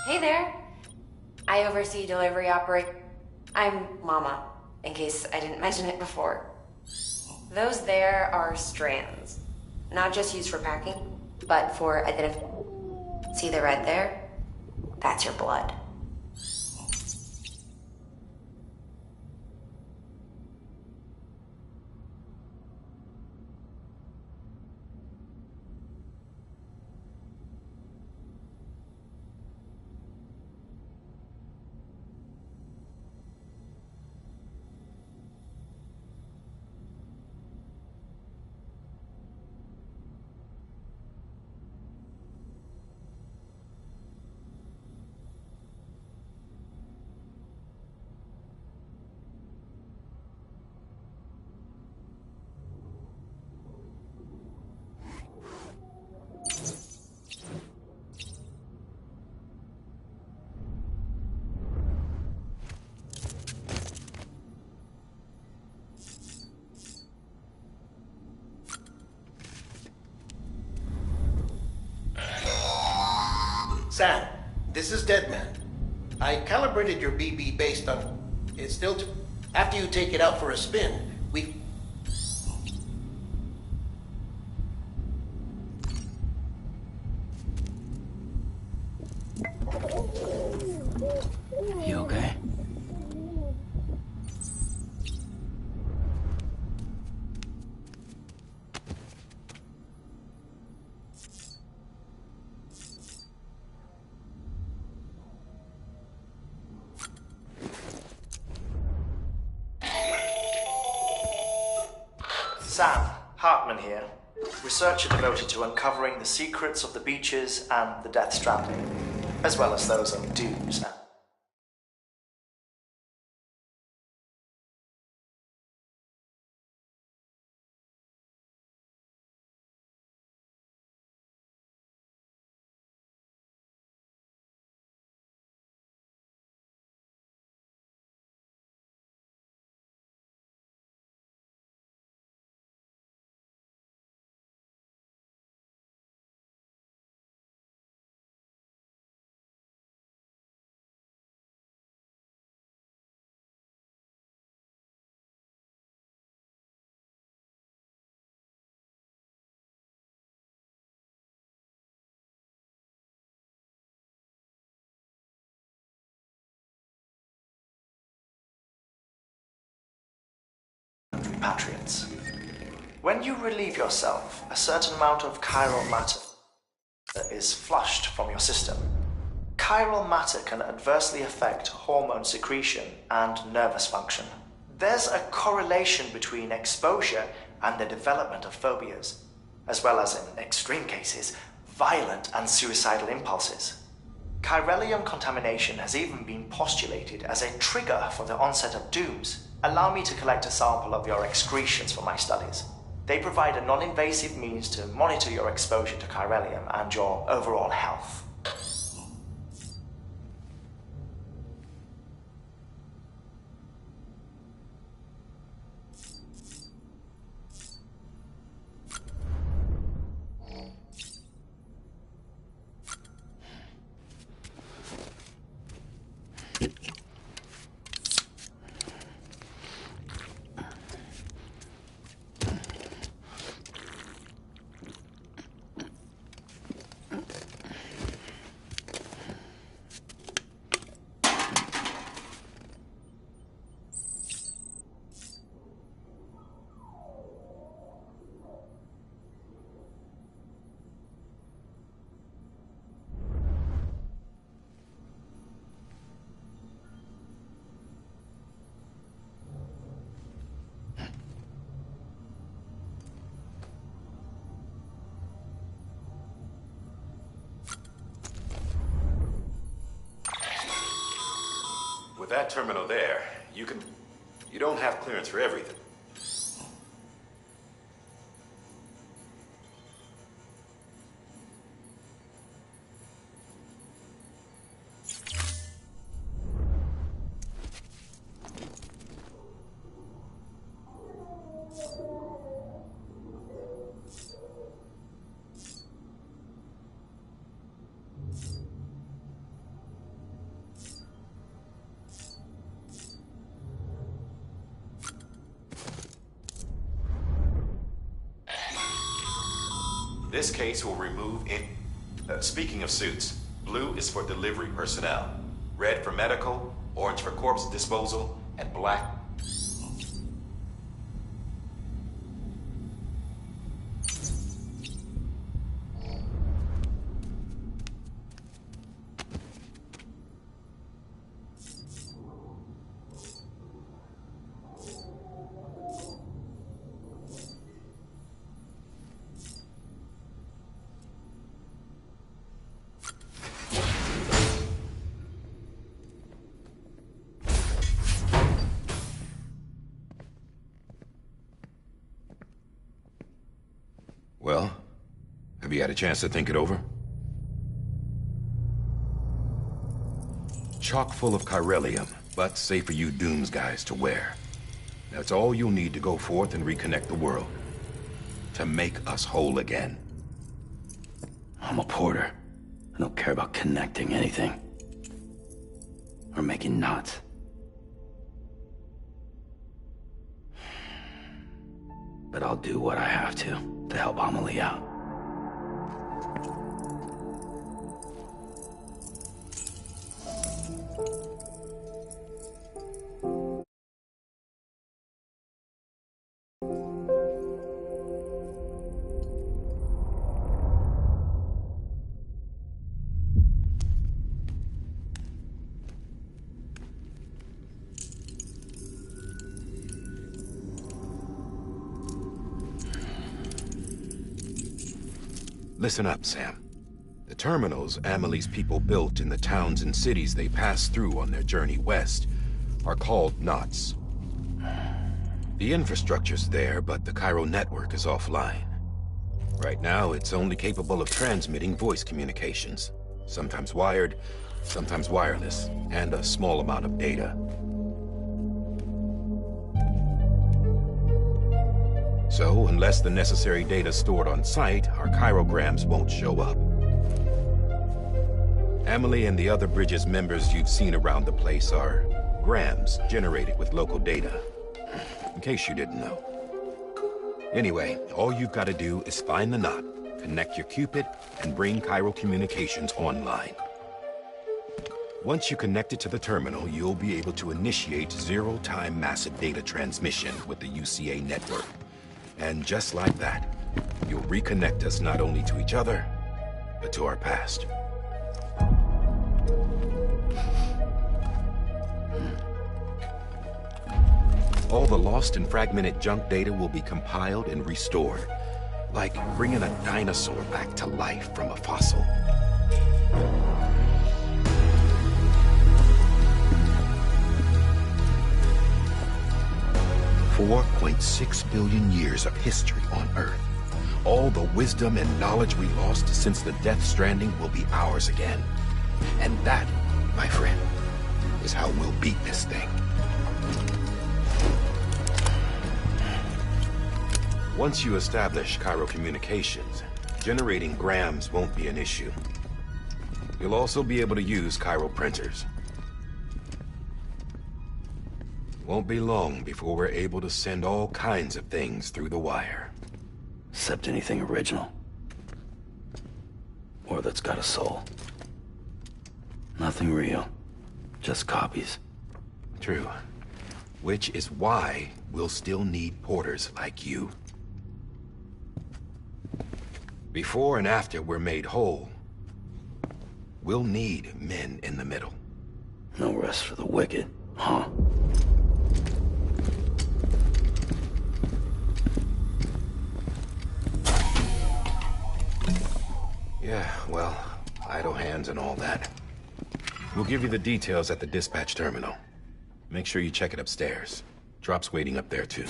Hey there. I oversee delivery I'm Mama, in case I didn't mention it before. Those there are strands. Not just used for packing, but for identification. See the red there? That's your blood. Sam, this is Deadman. I calibrated your BB based on... It's still... After you take it out for a spin, we... You okay? Sam, Hartman here, researcher devoted to uncovering the secrets of the beaches and the Death Stranding, as well as those of Dooms and... Patriots. When you relieve yourself, a certain amount of chiral matter is flushed from your system. Chiral matter can adversely affect hormone secretion and nervous function. There's a correlation between exposure and the development of phobias, as well as, in extreme cases, violent and suicidal impulses. Chiralium contamination has even been postulated as a trigger for the onset of dooms. Allow me to collect a sample of your excretions for my studies. They provide a non-invasive means to monitor your exposure to chiralium and your overall health. With that terminal there, you don't have clearance for everything. This case will remove speaking of suits, blue is for delivery personnel, red for medical, orange for corpse disposal, and black. Well, have you had a chance to think it over? Chock full of chiralium, but safe for you Dooms guys to wear. That's all you'll need to go forth and reconnect the world. To make us whole again. I'm a porter. I don't care about connecting anything. Or making knots. But I'll do what I have to help Amelie out. Listen up, Sam. The terminals Amelie's people built in the towns and cities they passed through on their journey west are called knots. The infrastructure's there, but the Cairo network is offline. Right now, it's only capable of transmitting voice communications. Sometimes wired, sometimes wireless, and a small amount of data. So, unless the necessary data stored on site, our chirograms won't show up. Amelie and the other Bridges members you've seen around the place are grams generated with local data. In case you didn't know. Anyway, all you've got to do is find the knot, connect your Cupid, and bring Cairo communications online. Once you connect it to the terminal, you'll be able to initiate zero-time massive data transmission with the UCA network. And just like that, you'll reconnect us not only to each other, but to our past. All the lost and fragmented junk data will be compiled and restored, like bringing a dinosaur back to life from a fossil. $4.6 billion years of history on Earth. All the wisdom and knowledge we lost since the Death Stranding will be ours again. And that, my friend, is how we'll beat this thing. Once you establish Cairo communications, generating grams won't be an issue. You'll also be able to use Cairo printers. Won't be long before we're able to send all kinds of things through the wire. Except anything original. Or that's got a soul. Nothing real. Just copies. True. Which is why we'll still need porters like you. Before and after we're made whole, we'll need men in the middle. No rest for the wicked, huh? Yeah, well, idle hands and all that. We'll give you the details at the dispatch terminal. Make sure you check it upstairs. Drop's waiting up there, too.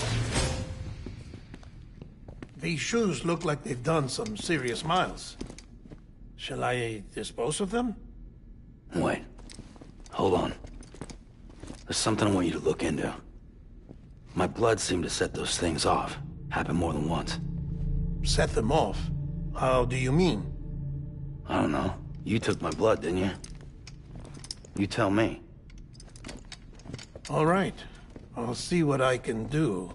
These shoes look like they've done some serious miles. Shall I dispose of them? Wait. Hold on. There's something I want you to look into. My blood seemed to set those things off. Happened more than once. Set them off? How do you mean? I don't know. You took my blood, didn't you? You tell me. All right. I'll see what I can do.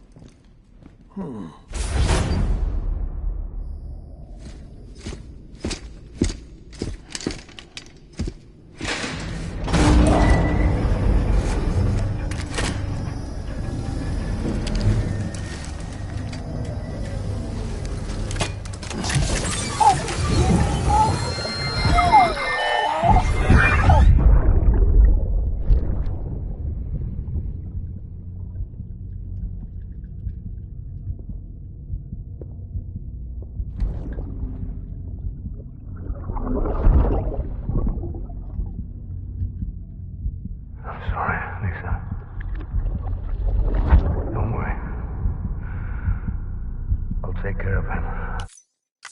Sam.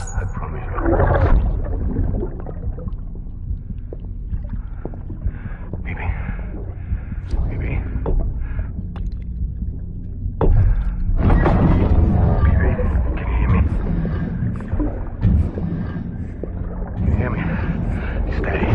I promise you. Baby. Baby. Baby, can you hear me? Can you hear me? Steady.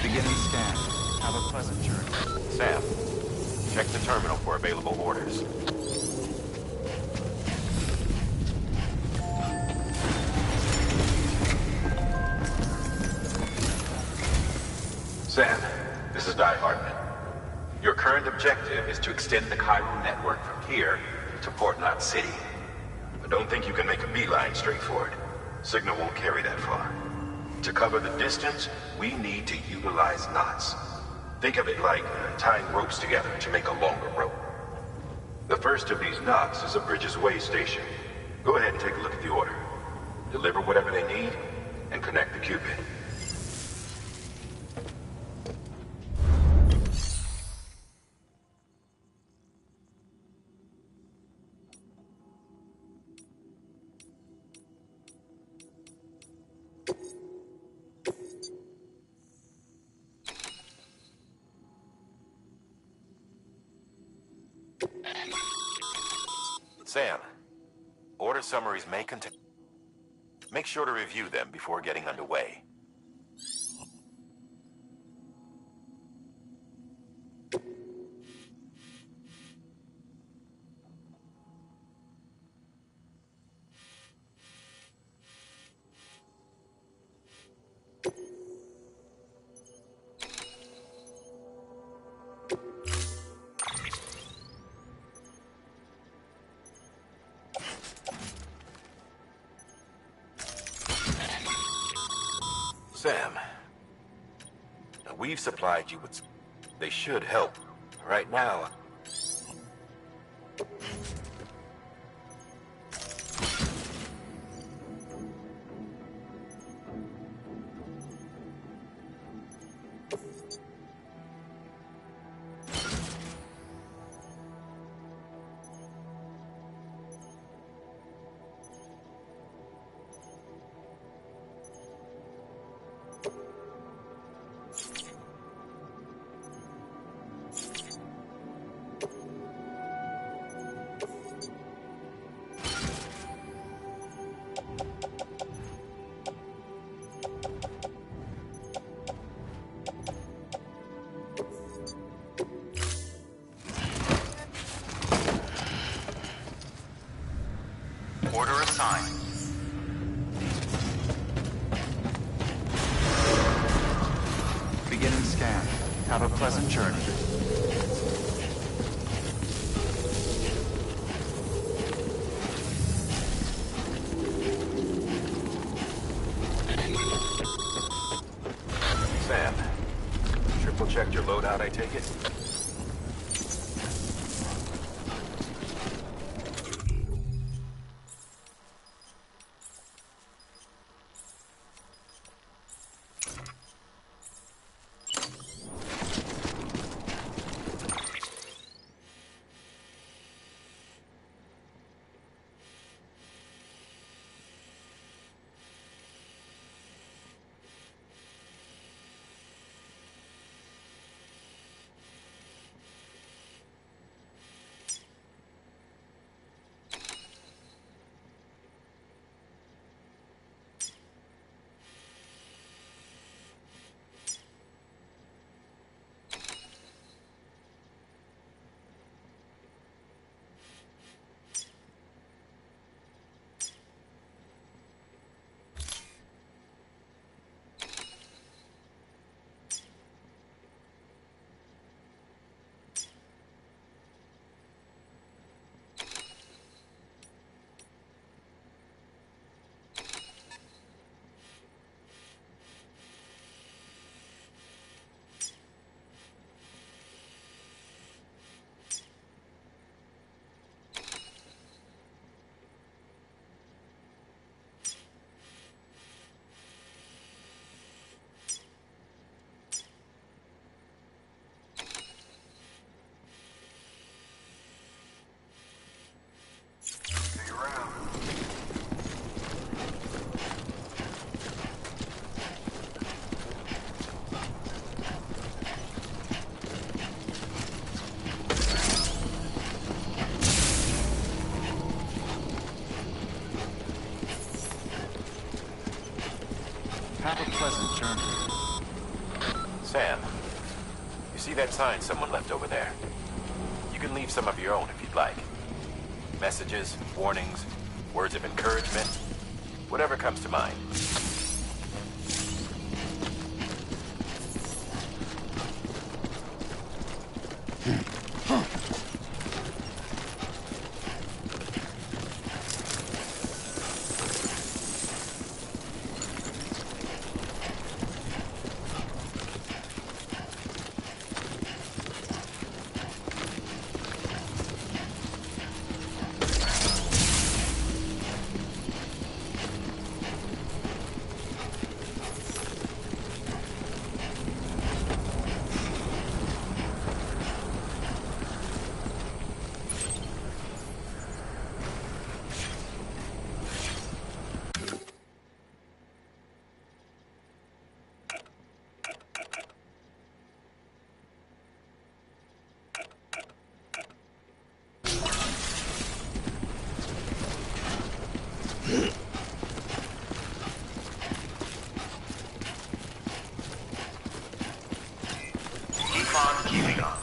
Beginning scan. Have a pleasant journey. Sam, check the terminal for available orders. Sam, this is Die Hartman. Your current objective is to extend the Chiral network from here to Port Knot City. But don't think you can make a beeline straight for it. Signal won't carry that far. To cover the distance, we need to utilize knots. Think of it like tying ropes together to make a longer rope. The first of these knots is a Bridges Way station. Go ahead and take a look at the order. Deliver whatever they need, and connect the Cupid. Sam, order summaries may contain... Make sure to review them before getting underway. Sam, we've supplied you with... They should help. Right now... Order assigned. Beginning scan. Have a pleasant journey. Sam, triple checked your loadout, I take it? Have a pleasant journey. Sam, you see that sign someone left over there? You can leave some of your own if you'd like. Messages, warnings, words of encouragement, whatever comes to mind. Keep on keeping on.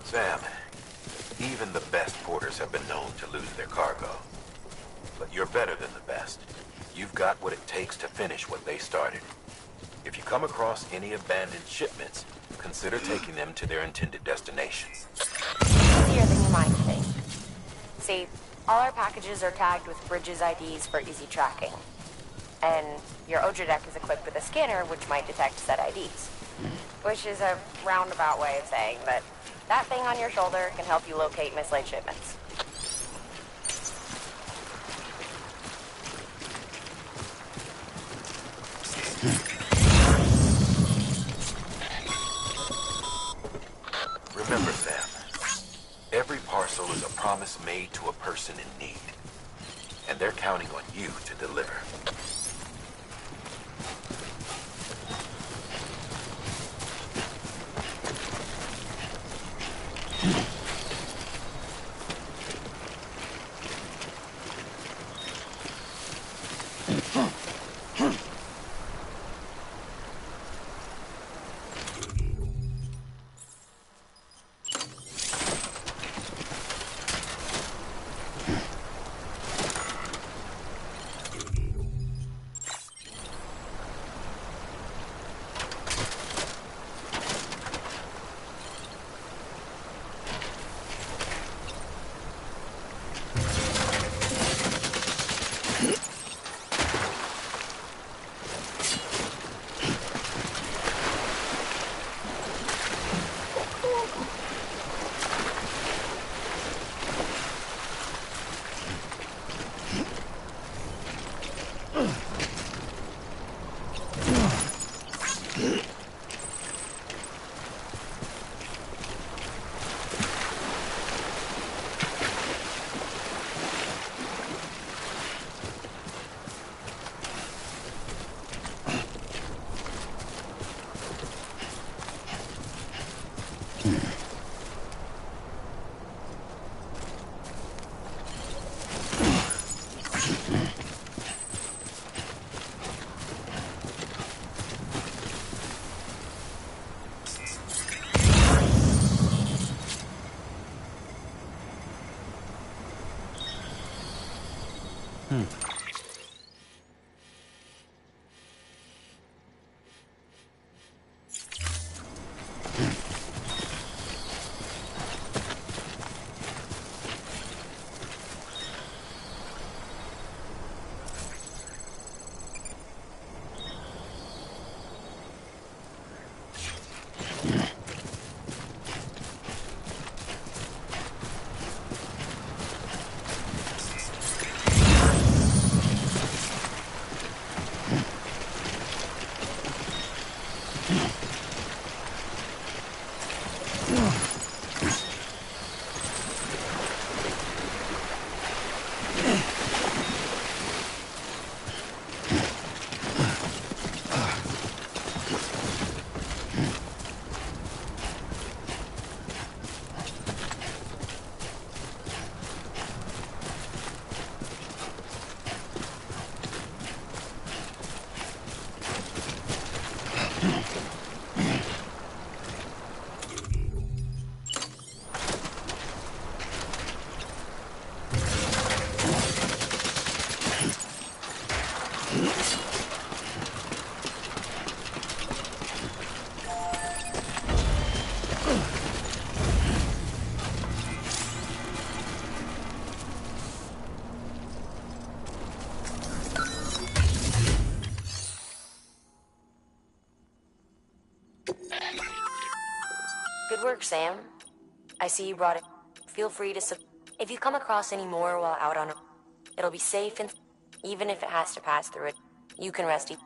Sam, even the best porters have been known to lose their cargo. But you're better than the best. You've got what it takes to finish what they started. If you come across any abandoned shipments, consider taking them to their intended destinations. Easier than you might think. See, all our packages are tagged with Bridges IDs for easy tracking. And your Odra deck is equipped with a scanner which might detect said IDs. Which is a roundabout way of saying that that thing on your shoulder can help you locate mislaid shipments. Remember, Sam, every parcel is a promise made to a person in need. And they're counting on you to deliver. Good work, Sam. I see you brought it. Feel free to if you come across any more while out on it'll be safe and even if it has to pass through it, you can rest easy.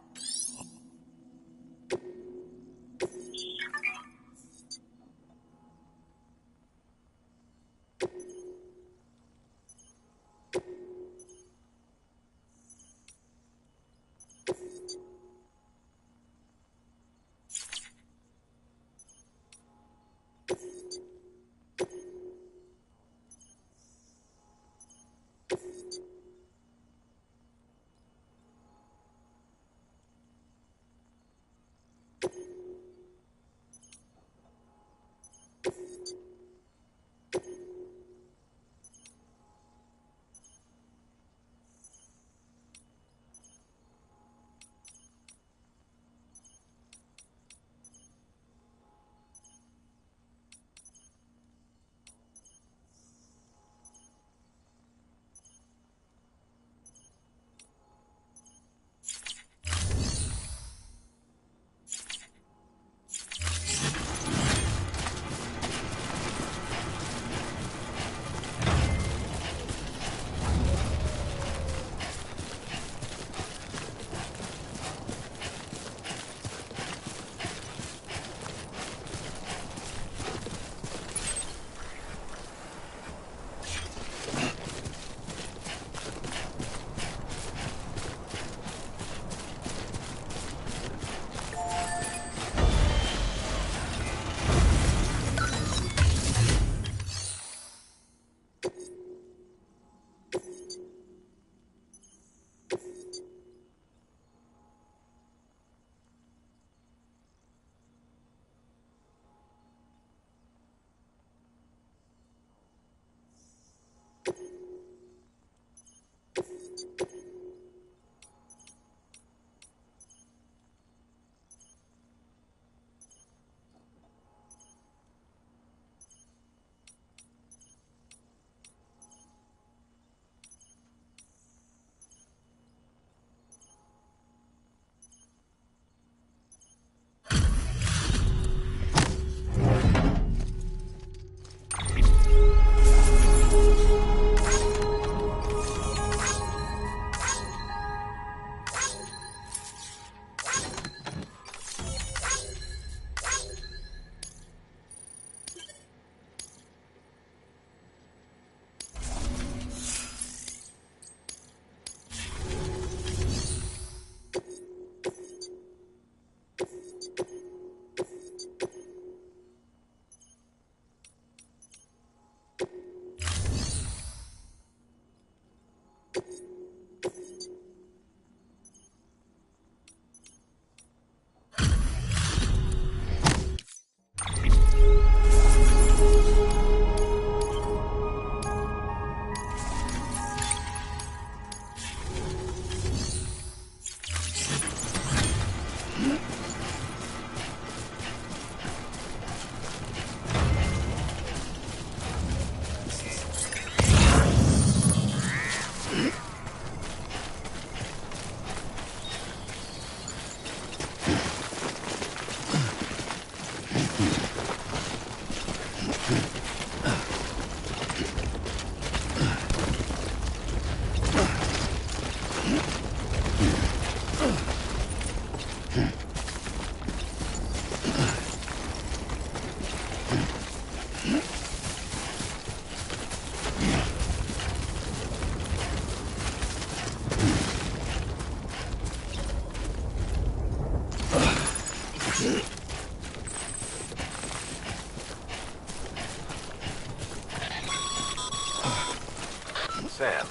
Sam,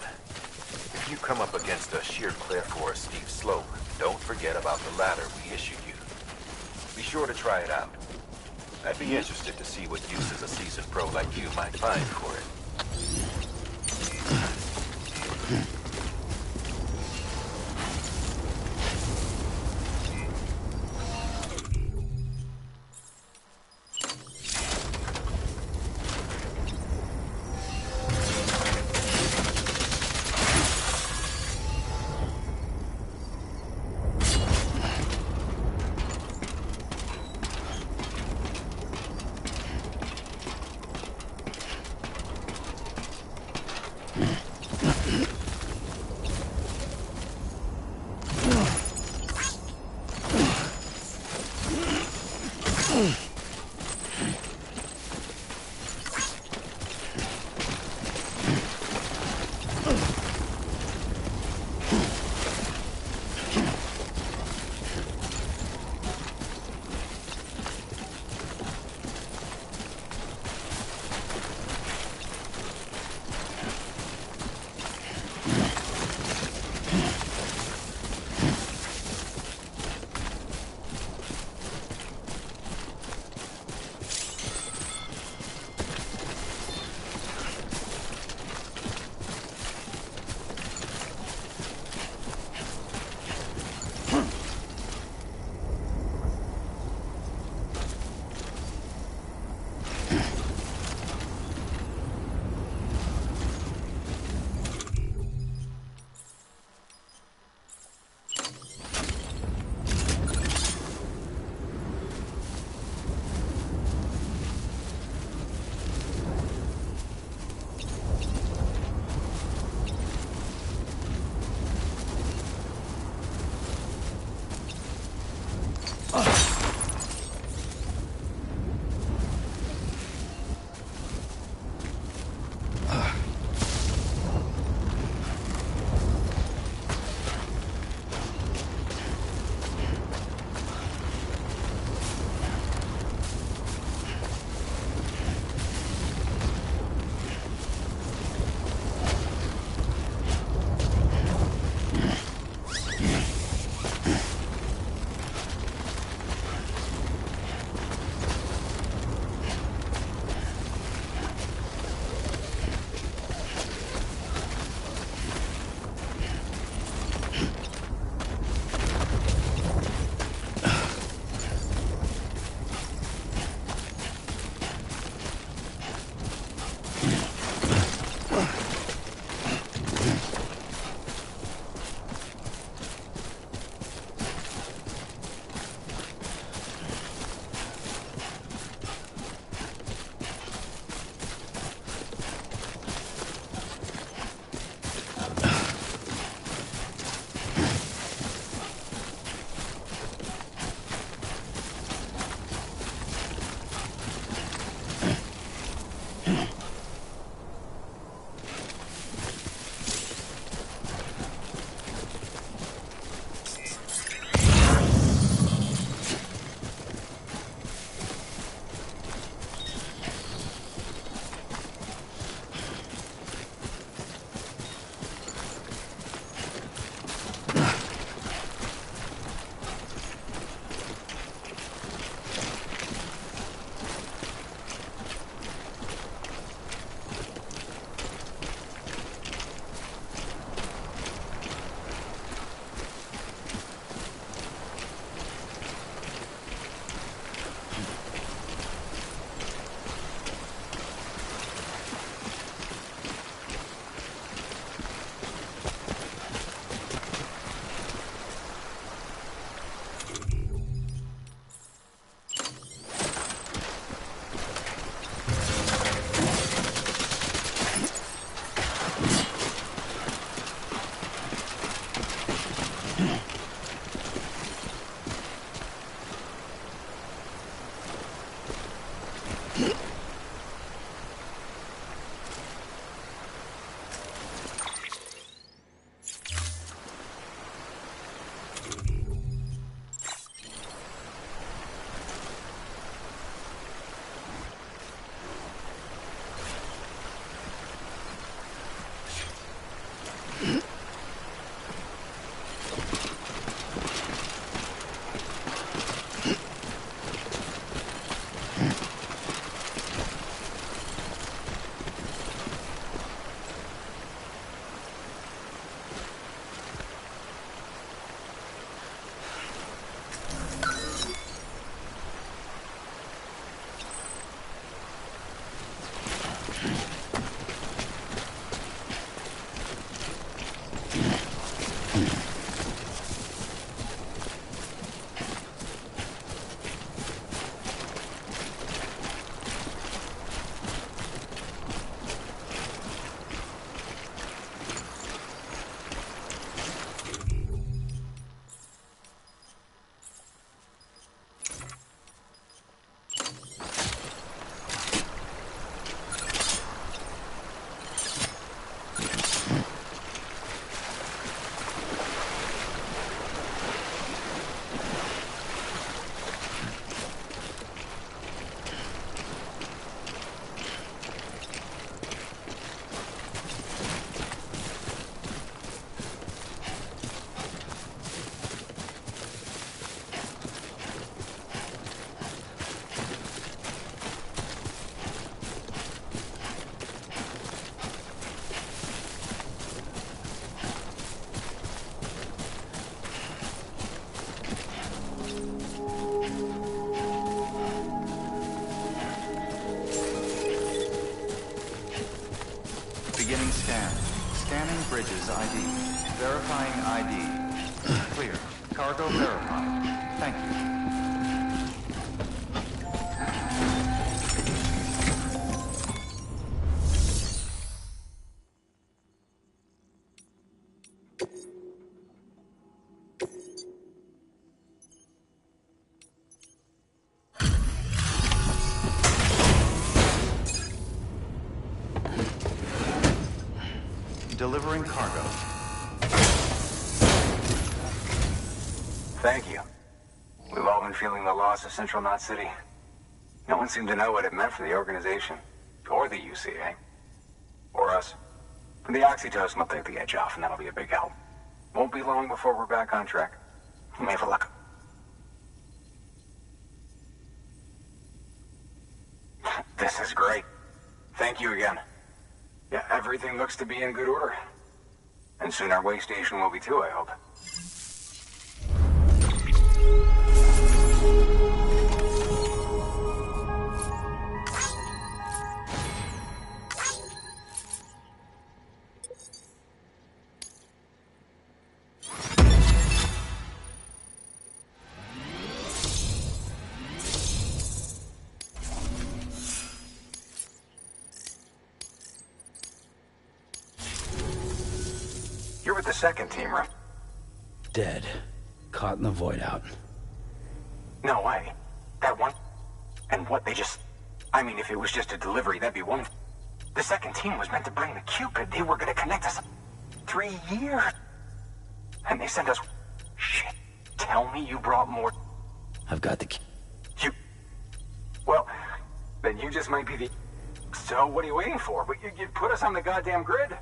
if you come up against a sheer cliff or a steep slope, don't forget about the ladder we issued you. Be sure to try it out. I'd be interested to see what uses a seasoned pro like you might find for it. Scan. Scanning bridges ID. Verifying ID. Clear. Cargo verified. Thank you. Delivering cargo. Thank you. We've all been feeling the loss of Central Knot City. No one seemed to know what it meant for the organization. Or the UCA. Or us. The oxytocin will take the edge off, and that'll be a big help. Won't be long before we're back on track. You may have a luck. This is great. Thank you again. Yeah, everything looks to be in good order. And soon our way station will be too, I hope. You're with the second team, right? Dead. Caught in the void out. No way. That one? And what, they just... I mean, if it was just a delivery, that'd be one... The second team was meant to bring the Cupid. They were gonna connect us 3 years. And they sent us... Shit. Tell me you brought more... I've got the key. You... Well, then you just might be the... So what are you waiting for? But you put us on the goddamn grid.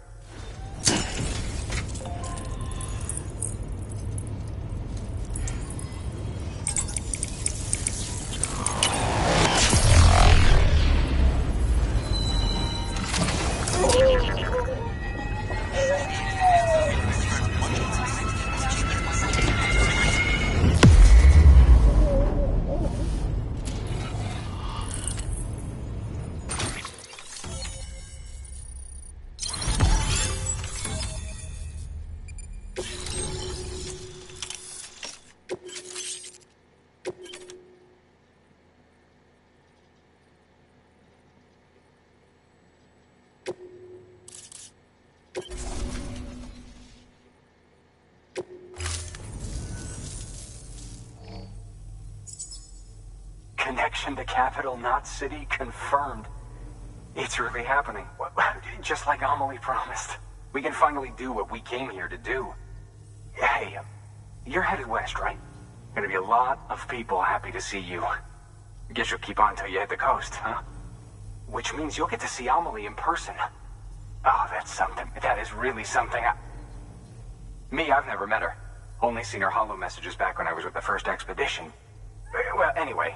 Connection to Capital Knot City confirmed. It's really happening. Just like Amelie promised. We can finally do what we came here to do. Hey, you're headed west, right? Gonna be a lot of people happy to see you. Guess you'll keep on till you hit the coast, huh? Which means you'll get to see Amelie in person. Oh, that's something. That is really something. Me, I've never met her. Only seen her holo messages back when I was with the first expedition. Well, anyway,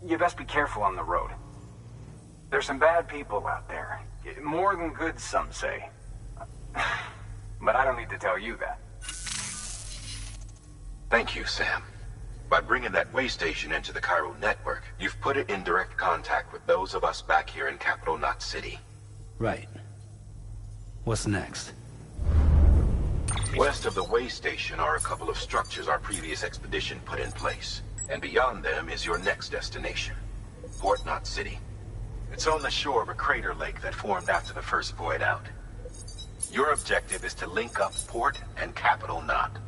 you best be careful on the road. There's some bad people out there. More than good, some say. But I don't need to tell you that. Thank you, Sam. By bringing that way station into the Cairo network, you've put it in direct contact with those of us back here in Capital Knot City. Right. What's next? West of the way station are a couple of structures our previous expedition put in place. And beyond them is your next destination, Port Knot City. It's on the shore of a crater lake that formed after the first void out. Your objective is to link up Port and Capital Knot.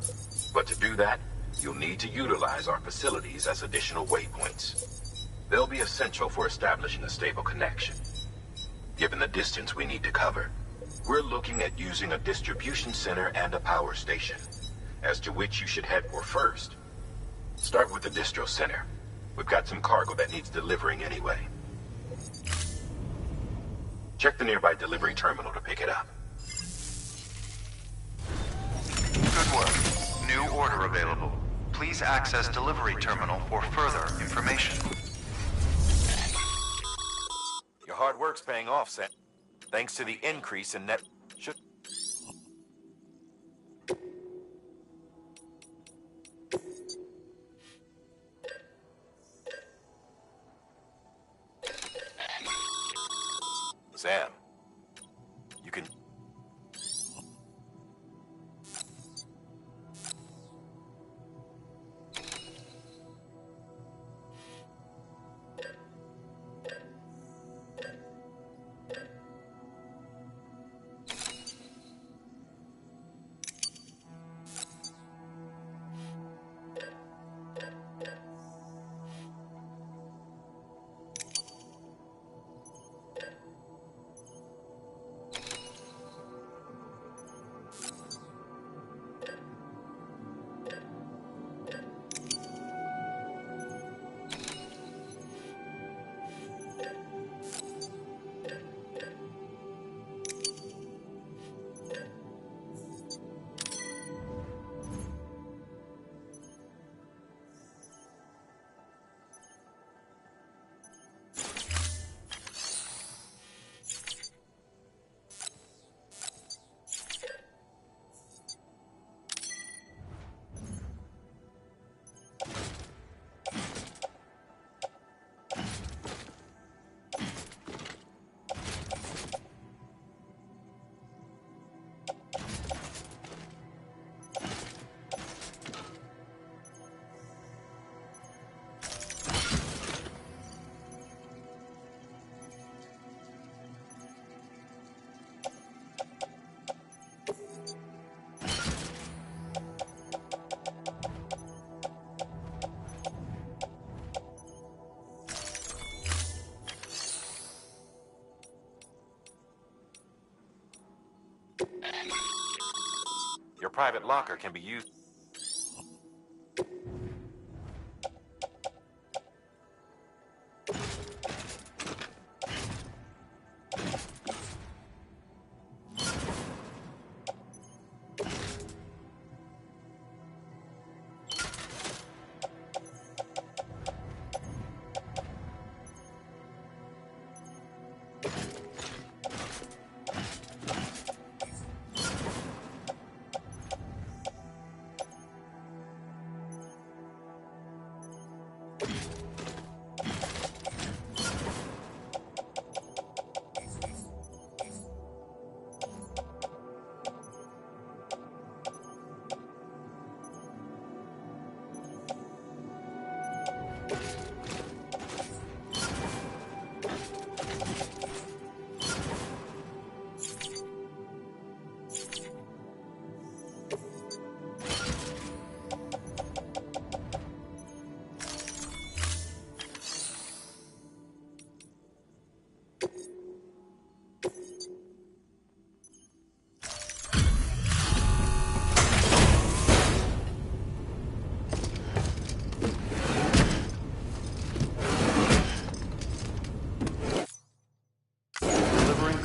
But to do that, you'll need to utilize our facilities as additional waypoints. They'll be essential for establishing a stable connection. Given the distance we need to cover, we're looking at using a distribution center and a power station, as to which you should head for first. Start with the distro center. We've got some cargo that needs delivering anyway. Check the nearby delivery terminal to pick it up. Good work. New order available. Please access delivery terminal for further information. Your hard work's paying off, Sam. Thanks to the increase in net... Sam, you can... private locker can be used.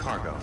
Cargo.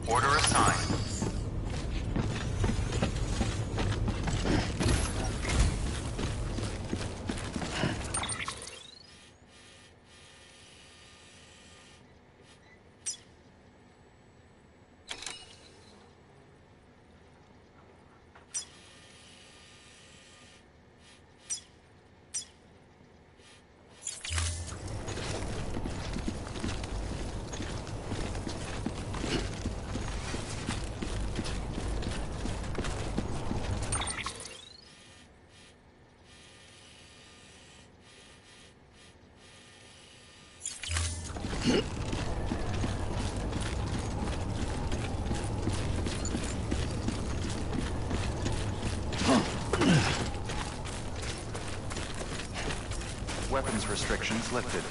Order assigned. Weapons restrictions lifted.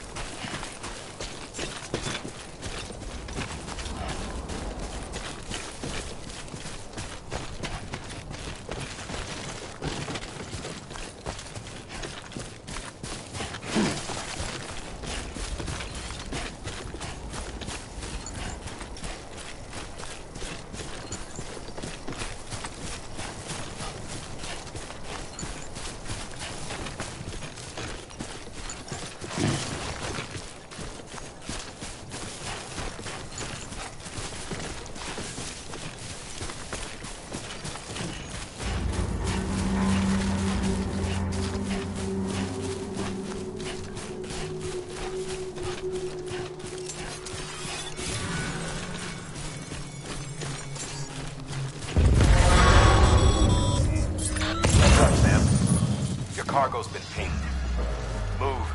Cargo's been pinged. Move.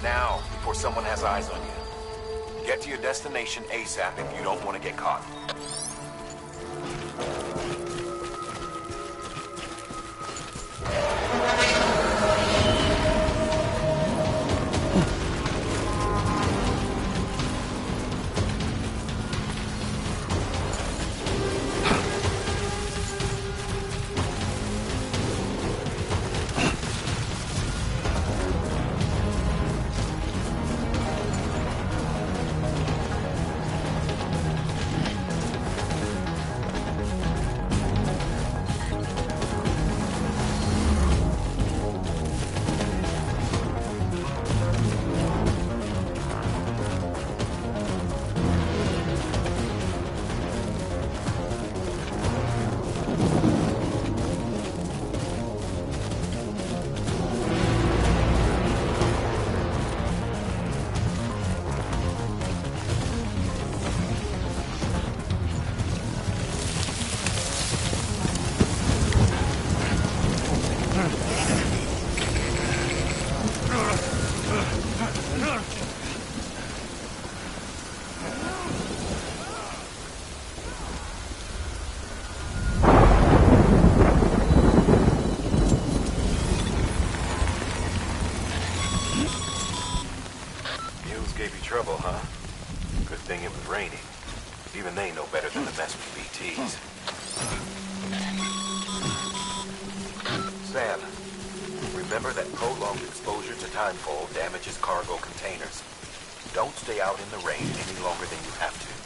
Now, before someone has eyes on you. Get to your destination ASAP if you don't want to get caught. Remember that prolonged exposure to timefall damages cargo containers. Don't stay out in the rain any longer than you have to.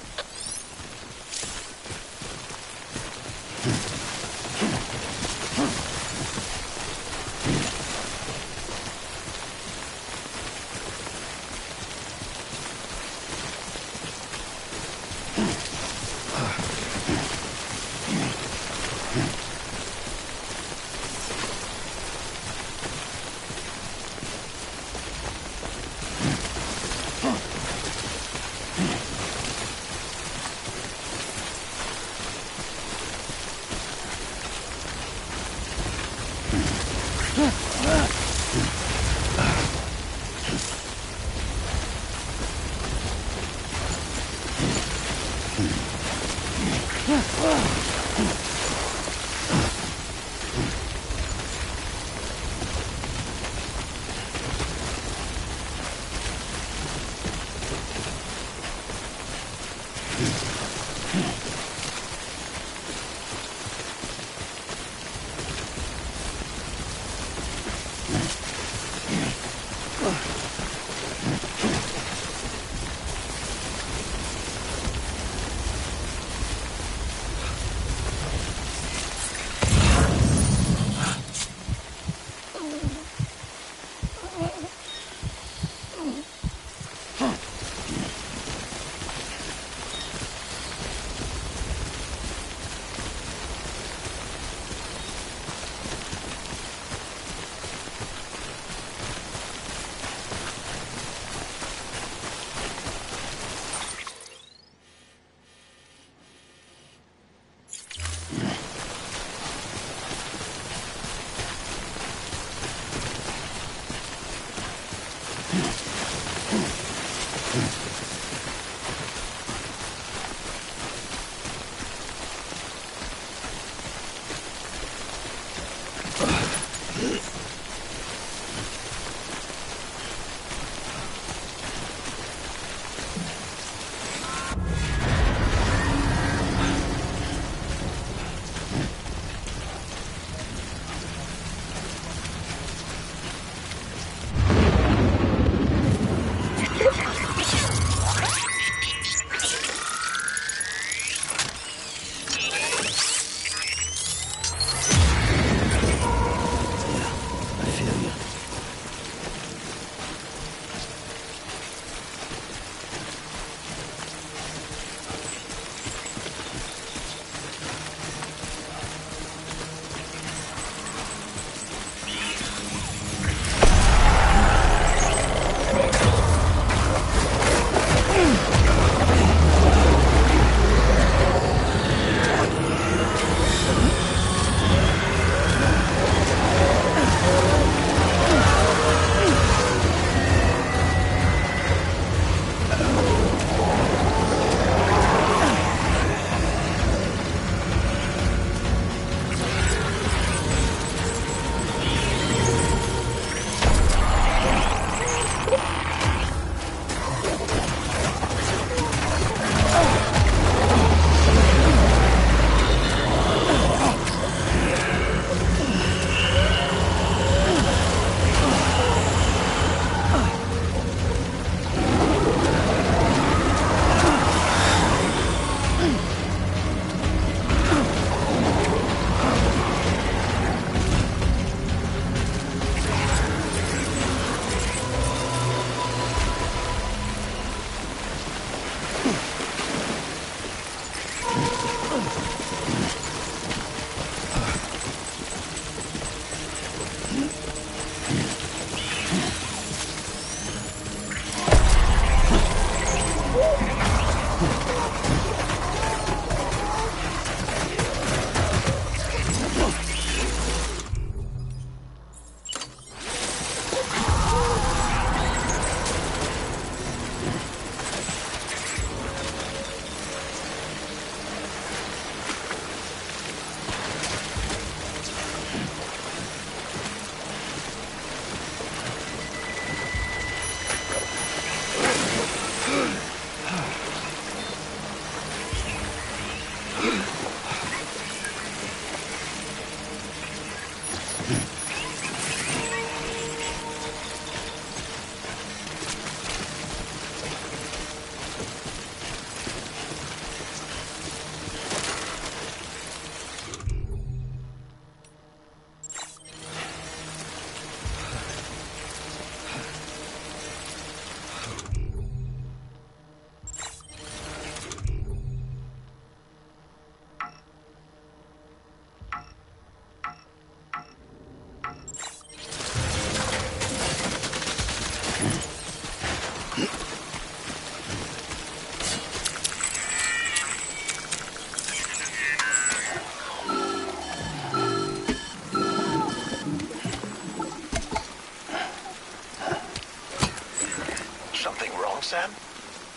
Sam?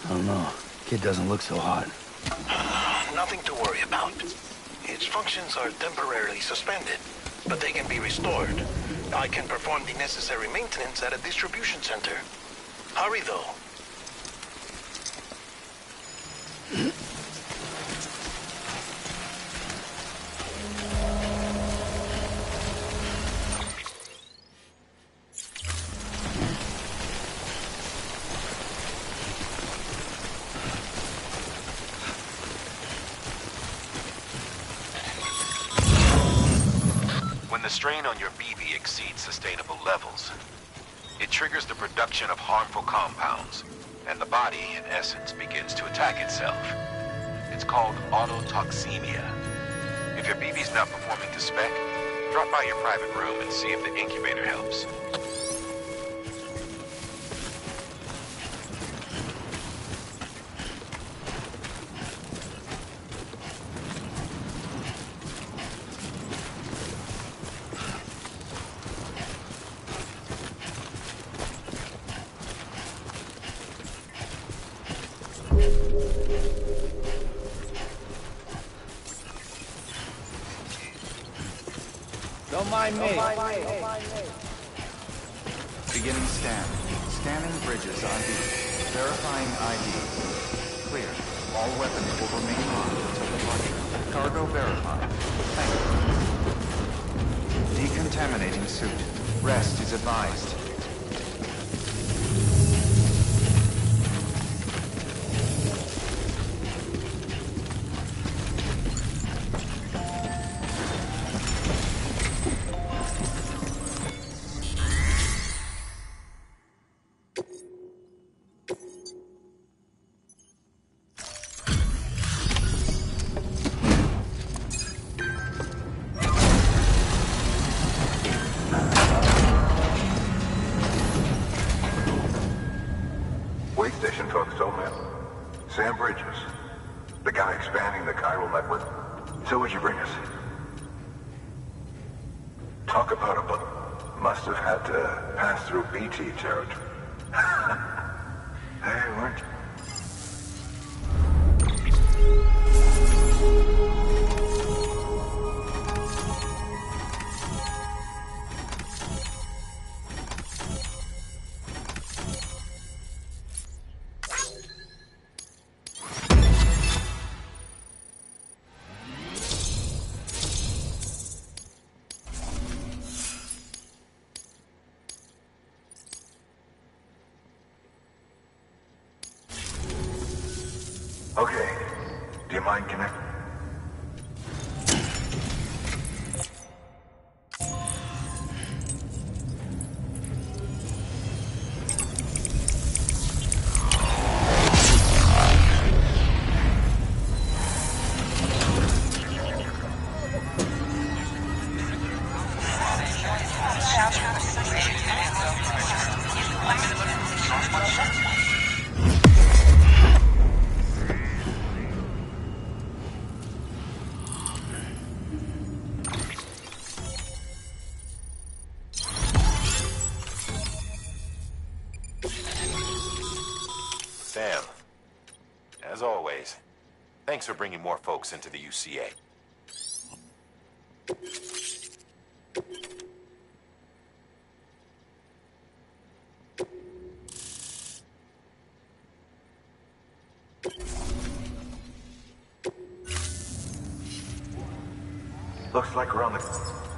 I don't know. Kid doesn't look so hot. Nothing to worry about. Its functions are temporarily suspended, but they can be restored. I can perform the necessary maintenance at a distribution center. Hurry, though. When the strain on your BB exceeds sustainable levels, it triggers the production of harmful compounds, and the body, in essence, begins to attack itself. It's called autotoxemia. If your BB's not performing to spec, drop by your private room and see if the incubator helps. Don't mind me. Beginning scan. Scanning bridges ID. Verifying ID. Clear. All weapons will remain armed until departure. Cargo verified. Thank you. Decontaminating suit. Rest is advised. Wait station talks to man. Sam Bridges. The guy expanding the chiral network. So what'd you bring us? Talk about a book. Must have had to pass through BT territory. Hey, weren't you? Okay. Do you mind connecting? Sam, as always, thanks for bringing more folks into the UCA. Looks like we're on the...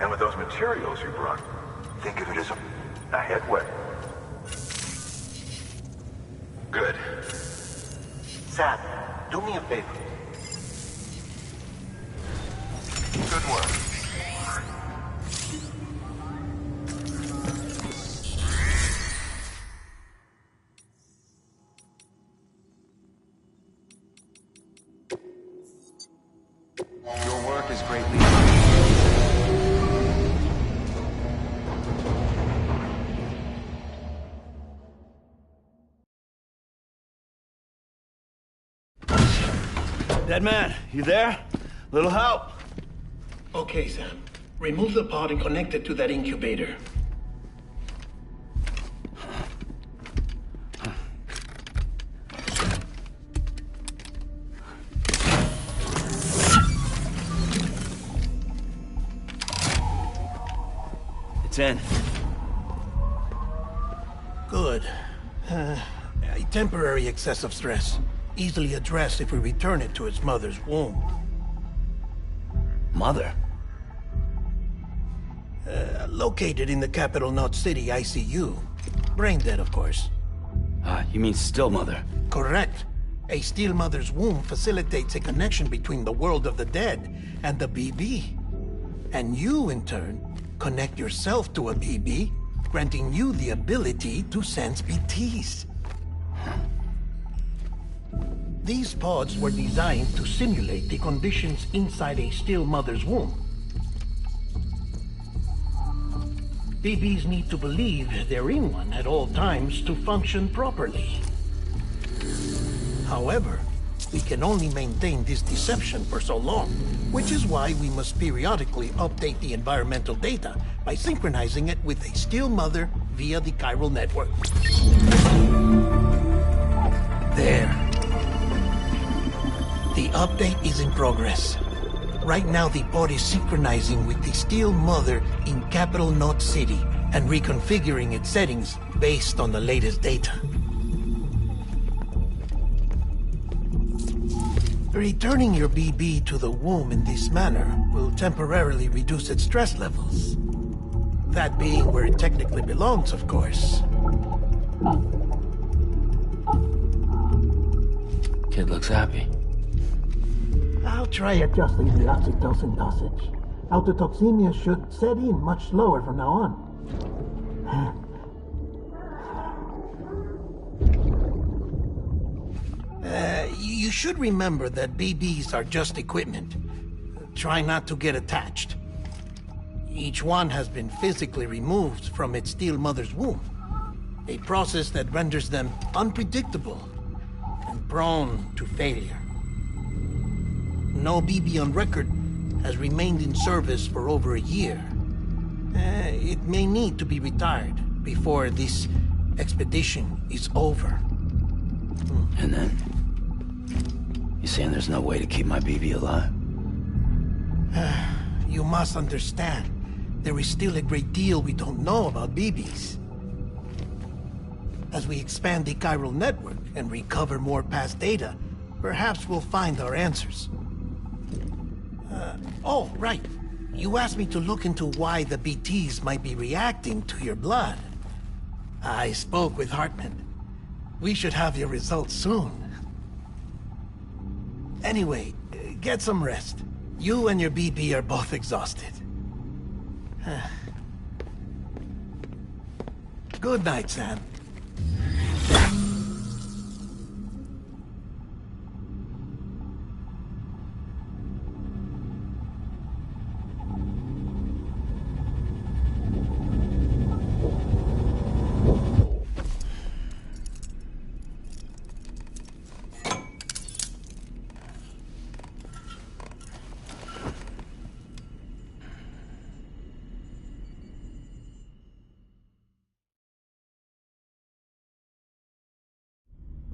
And with those materials you brought, think of it as a headway. Good. Sam, do me a favor. Good work. Your work is greatly Dead man, you there? Little help? Okay, Sam. Remove the pod and connect it to that incubator. It's in. Good. A temporary excessive stress. Easily addressed if we return it to its mother's womb. Mother? Located in the capital Knot City ICU. Brain dead, of course. You mean still mother? Correct. A still mother's womb facilitates a connection between the world of the dead and the BB. And you, in turn, connect yourself to a BB, granting you the ability to sense BTs. These pods were designed to simulate the conditions inside a still mother's womb. BBs need to believe they're in one at all times to function properly. However, we can only maintain this deception for so long, which is why we must periodically update the environmental data by synchronizing it with a still mother via the chiral network. There. The update is in progress. Right now, the pod is synchronizing with the still mother in capital Knot City and reconfiguring its settings based on the latest data. Returning your BB to the womb in this manner will temporarily reduce its stress levels. That being where it technically belongs, of course. Kid looks happy. I'll try adjusting the oxytocin dosage. Autotoxemia should set in much slower from now on. You should remember that BBs are just equipment. Try not to get attached. Each one has been physically removed from its still mother's womb. A process that renders them unpredictable and prone to failure. No BB on record has remained in service for over a year. It may need to be retired before this expedition is over. And then? You saying there's no way to keep my BB alive? You must understand, there is still a great deal we don't know about BBs. As we expand the chiral network and recover more past data, perhaps we'll find our answers. Oh, right. You asked me to look into why the BTs might be reacting to your blood. I spoke with Hartman. We should have your results soon. Anyway, get some rest. You and your BB are both exhausted. Good night, Sam.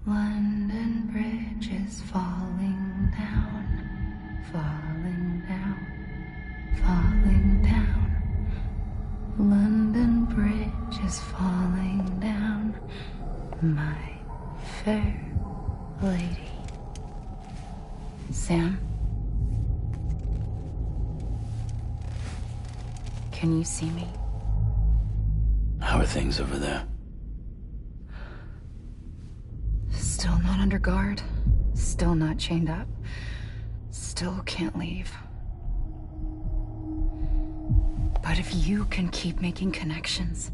London Bridge is falling down, falling down, falling down. London Bridge is falling down, my fair lady. Sam? Can you see me? How are things over there? Still not under guard, still not chained up, still can't leave. But if you can keep making connections,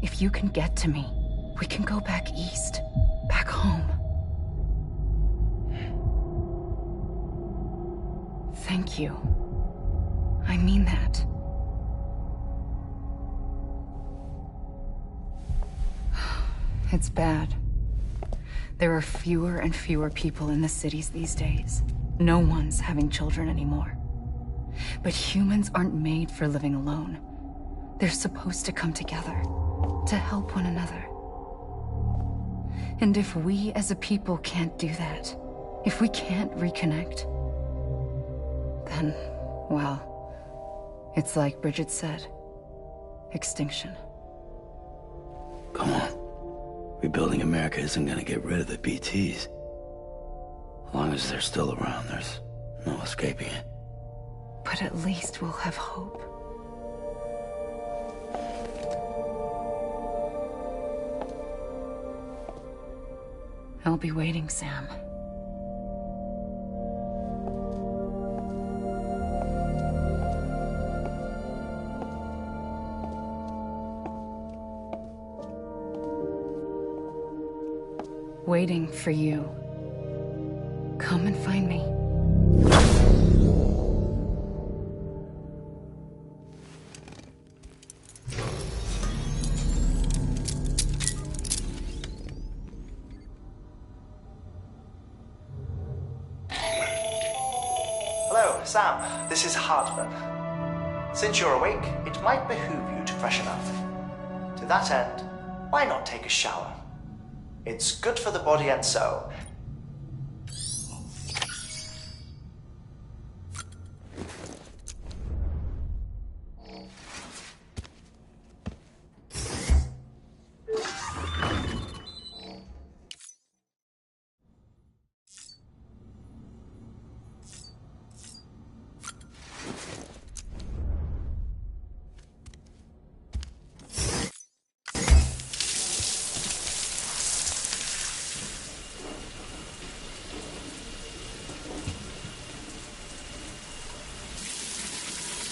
if you can get to me, we can go back east, back home. Thank you. I mean that. It's bad. There are fewer and fewer people in the cities these days. No one's having children anymore. But humans aren't made for living alone. They're supposed to come together, to help one another. And if we as a people can't do that, if we can't reconnect, then, well, it's like Bridget said. extinction. Come on. Rebuilding America isn't gonna get rid of the BTs. As long as they're still around, there's no escaping it. But at least we'll have hope. I'll be waiting, Sam. Waiting for you. Come and find me. Hello, Sam. This is Hartman. Since you're awake, it might behoove you to freshen up. To that end, why not take a shower? It's good for the body and soul.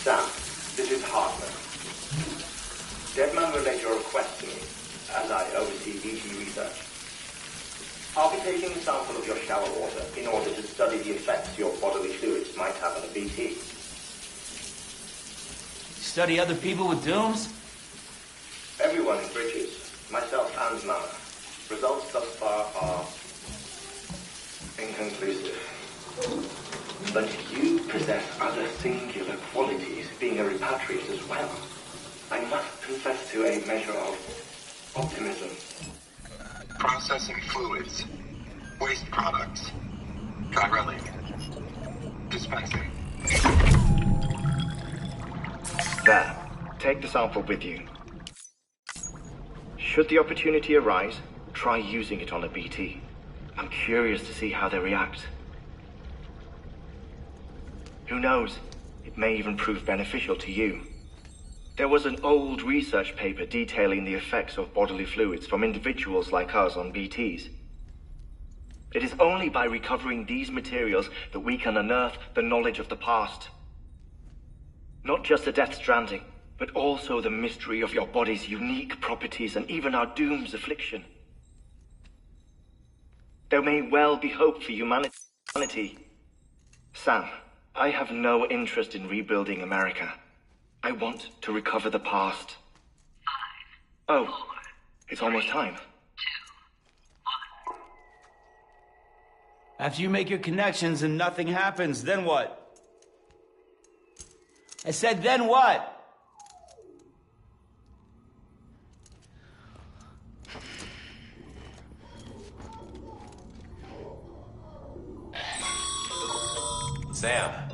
Sam, this is Hartman. Deadman relayed your request to me, as I oversee BT research. I'll be taking a sample of your shower water in order to study the effects your bodily fluids might have on a BT. Study other people with dooms? Everyone in Bridges, myself and Mama. Results thus far are inconclusive. But you possess other singular qualities, being a repatriate as well. I must confess to a measure of optimism. Processing fluids. Waste products. Drilling. Dispensing. There. Take the sample with you. Should the opportunity arise, try using it on a BT. I'm curious to see how they react. Who knows? It may even prove beneficial to you. There was an old research paper detailing the effects of bodily fluids from individuals like us on BTs. It is only by recovering these materials that we can unearth the knowledge of the past. Not just the Death Stranding, but also the mystery of your body's unique properties and even our doom's affliction. There may well be hope for humanity. Sam, I have no interest in rebuilding America. I want to recover the past. 5, 4, oh, it's almost time. 2, 1. After you make your connections and nothing happens, then what? I said, then what? Sam,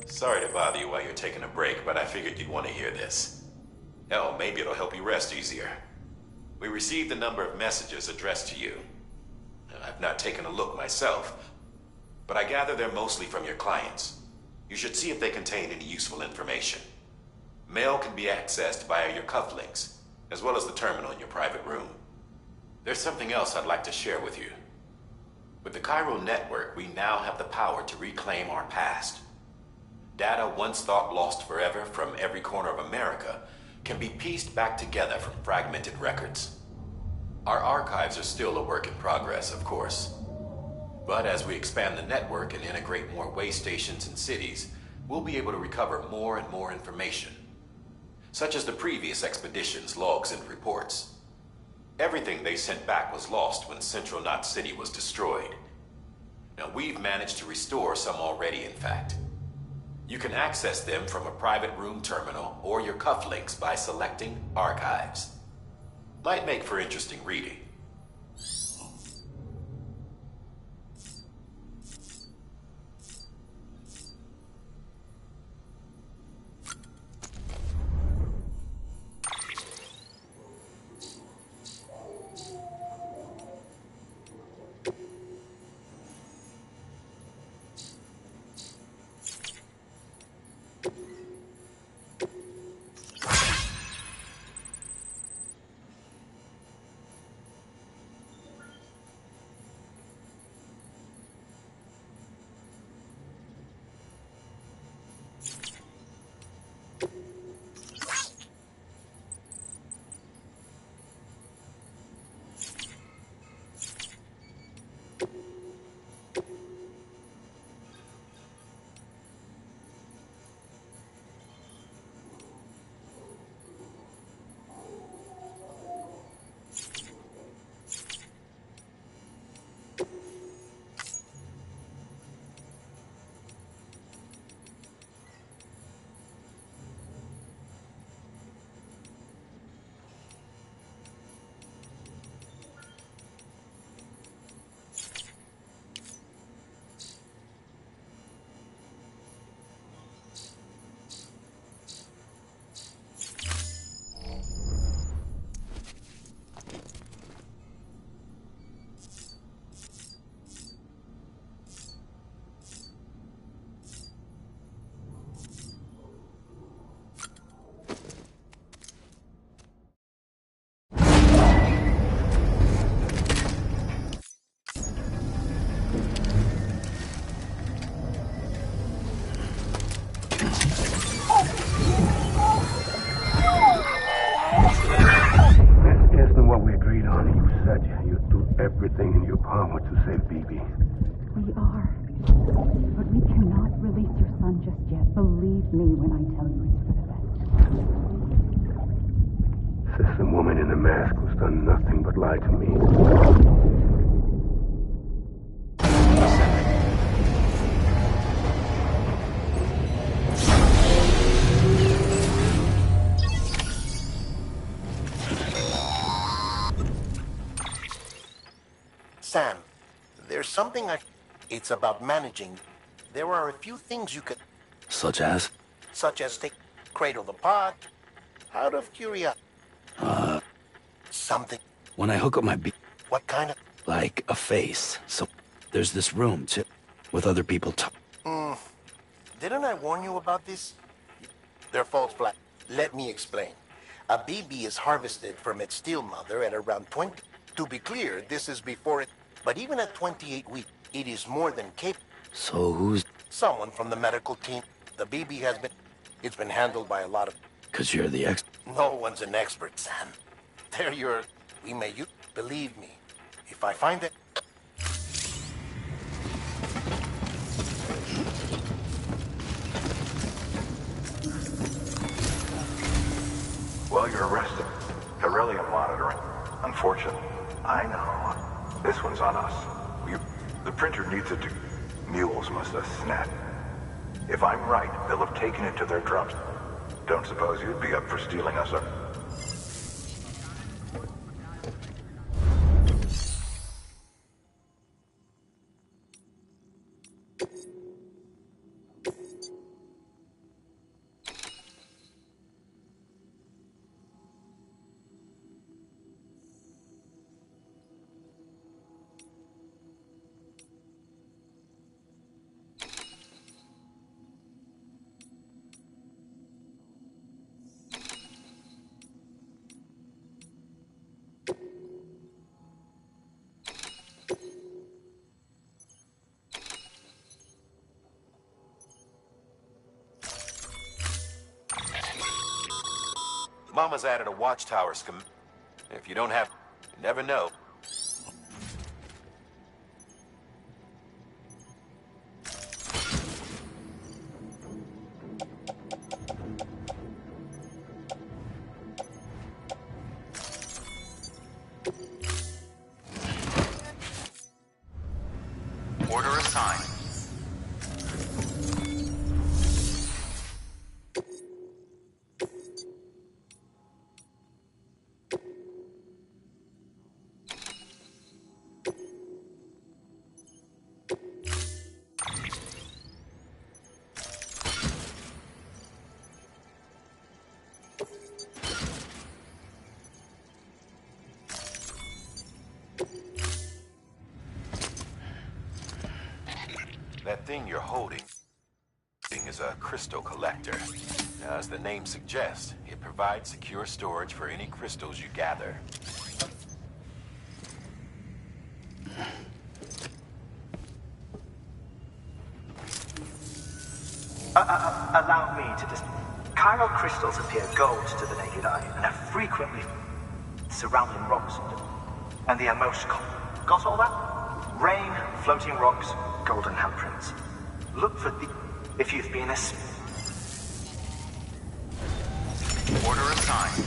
sorry to bother you while you're taking a break, but I figured you'd want to hear this. Hell, maybe it'll help you rest easier. We received a number of messages addressed to you. I've not taken a look myself, but I gather they're mostly from your clients. You should see if they contain any useful information. Mail can be accessed via your cufflinks, as well as the terminal in your private room. There's something else I'd like to share with you. With the Chiral network, we now have the power to reclaim our past. Data once thought lost forever from every corner of America can be pieced back together from fragmented records. Our archives are still a work in progress, of course. But as we expand the network and integrate more way stations and cities, we'll be able to recover more and more information, such as the previous expedition's logs and reports. Everything they sent back was lost when Central Knot City was destroyed. Now, we've managed to restore some already, in fact. You can access them from a private room terminal or your cufflinks by selecting Archives. Might make for interesting reading. Honey, you said you'd do everything in your power to save BB. We are. But we cannot release your son just yet. Believe me when I tell you it's for the best. Says the woman in the mask who's done nothing but lie to me. Sam, there's something It's about managing. There are a few things you could... Such as? Such as take Cradle the Pod. Out of curiosity. Something. When I hook up my What kind of... Like a face. So there's this room, too, with other people Didn't I warn you about this? They're false flag. Let me explain. A BB is harvested from its steel mother at around 20... To be clear, this is before it... But even at 28 weeks, it is more than capable. So who's... Someone from the medical team. The BB has been... It's been handled by a lot of... 'Cause you're the No one's an expert, Sam. They're your... We may use... Believe me. If I find it... Well, you're arrested. Beryllium monitoring. Unfortunate. I know. This one's on us. The printer needs it to... Mules must have snapped. If I'm right, they'll have taken it to their drums. Don't suppose you'd be up for stealing us up? Mama's added a watchtower If you don't have... You never know. Order assigned. That thing you're holding is a crystal collector. Now, as the name suggests, it provides secure storage for any crystals you gather. Allow me to just... Chiral crystals appear gold to the naked eye and are frequently surrounding rocks. And they are most common. Got all that? Rain, floating rocks, golden handprints. Look for the... If you've been a... Order assigned.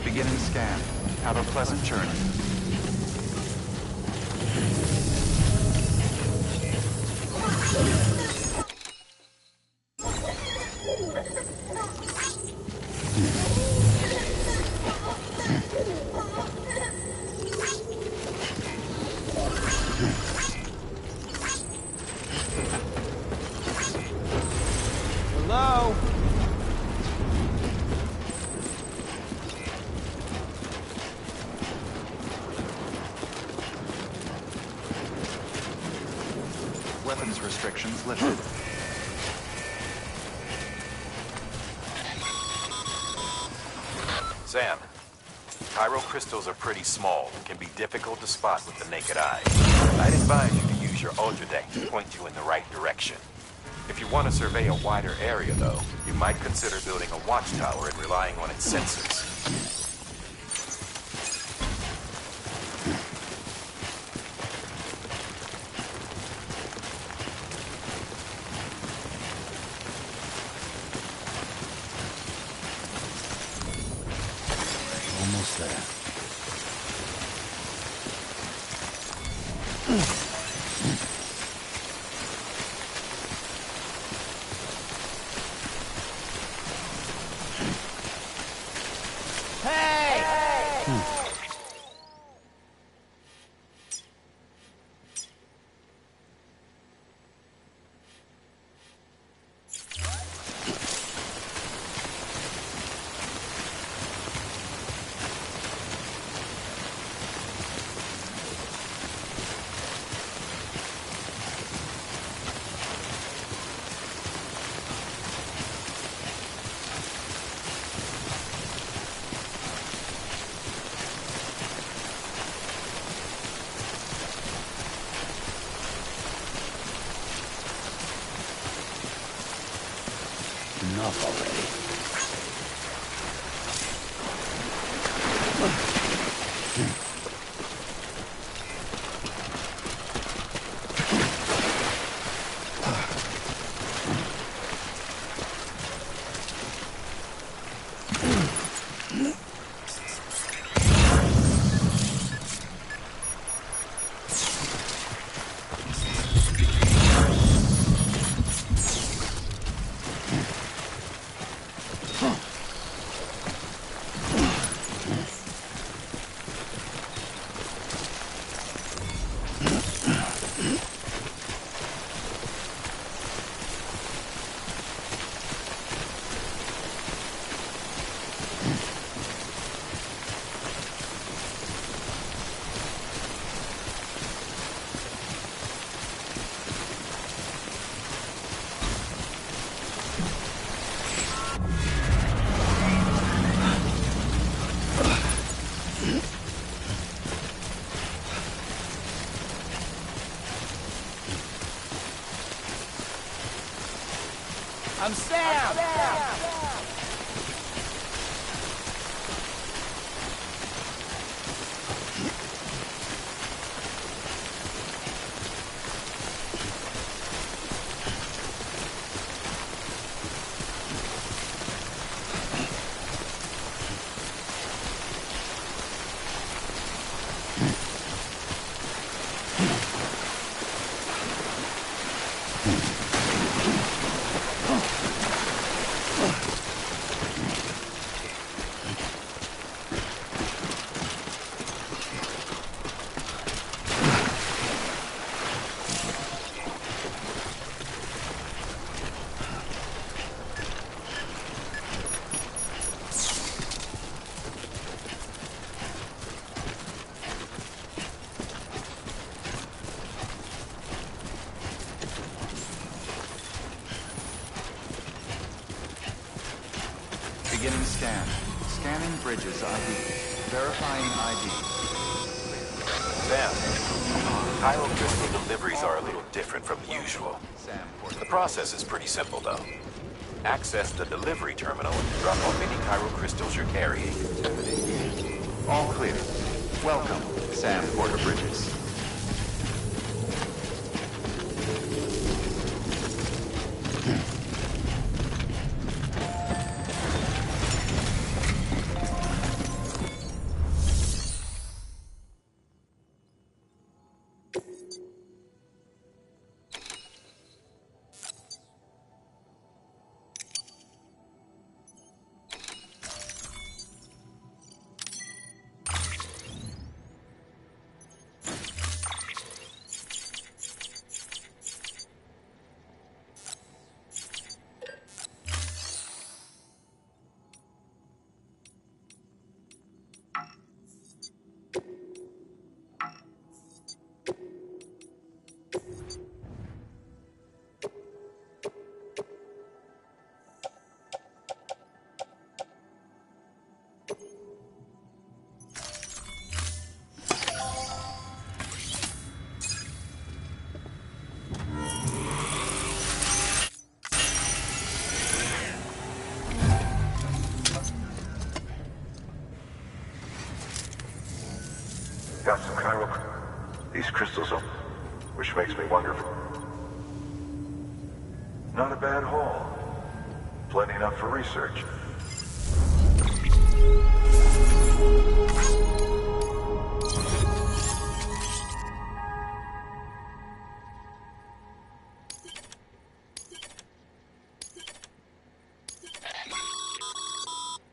Beginning scan. Have a pleasant journey. Hello? Weapons restrictions lifted. Sam, chiral crystals are pretty small and can be difficult to spot with the naked eye. I'd advise you to use your ultra deck to point you in the right direction. If you want to survey a wider area, though, you might consider building a watchtower and relying on its sensors. Almost there. Enough already. I'm Sam! Beginning scan. Scanning bridges ID. Verifying ID. Sam, Kylo crystal deliveries are a little different from the usual. The process is pretty simple, though. Access the delivery terminal and drop off any Kylo crystals you're carrying. All clear. Welcome, Sam Porter Bridges. chiral... These crystals are... Which makes me wonder if... Not a bad haul. Plenty enough for research.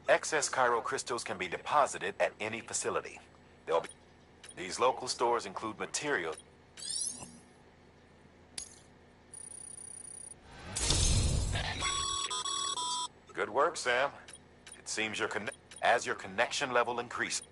Excess chiral crystals can be deposited at any facility. These local stores include material. Good work, Sam. It seems as your connection level increases.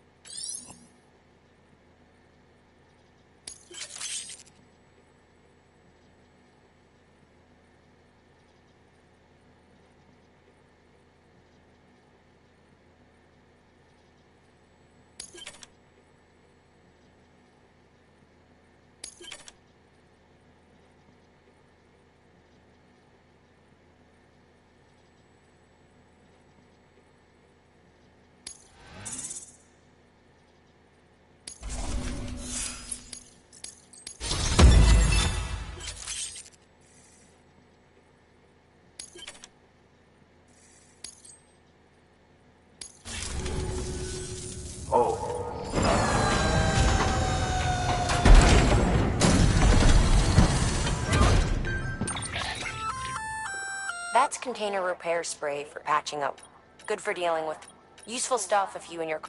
That's container repair spray for patching up. Good for dealing with useful stuff if you and your...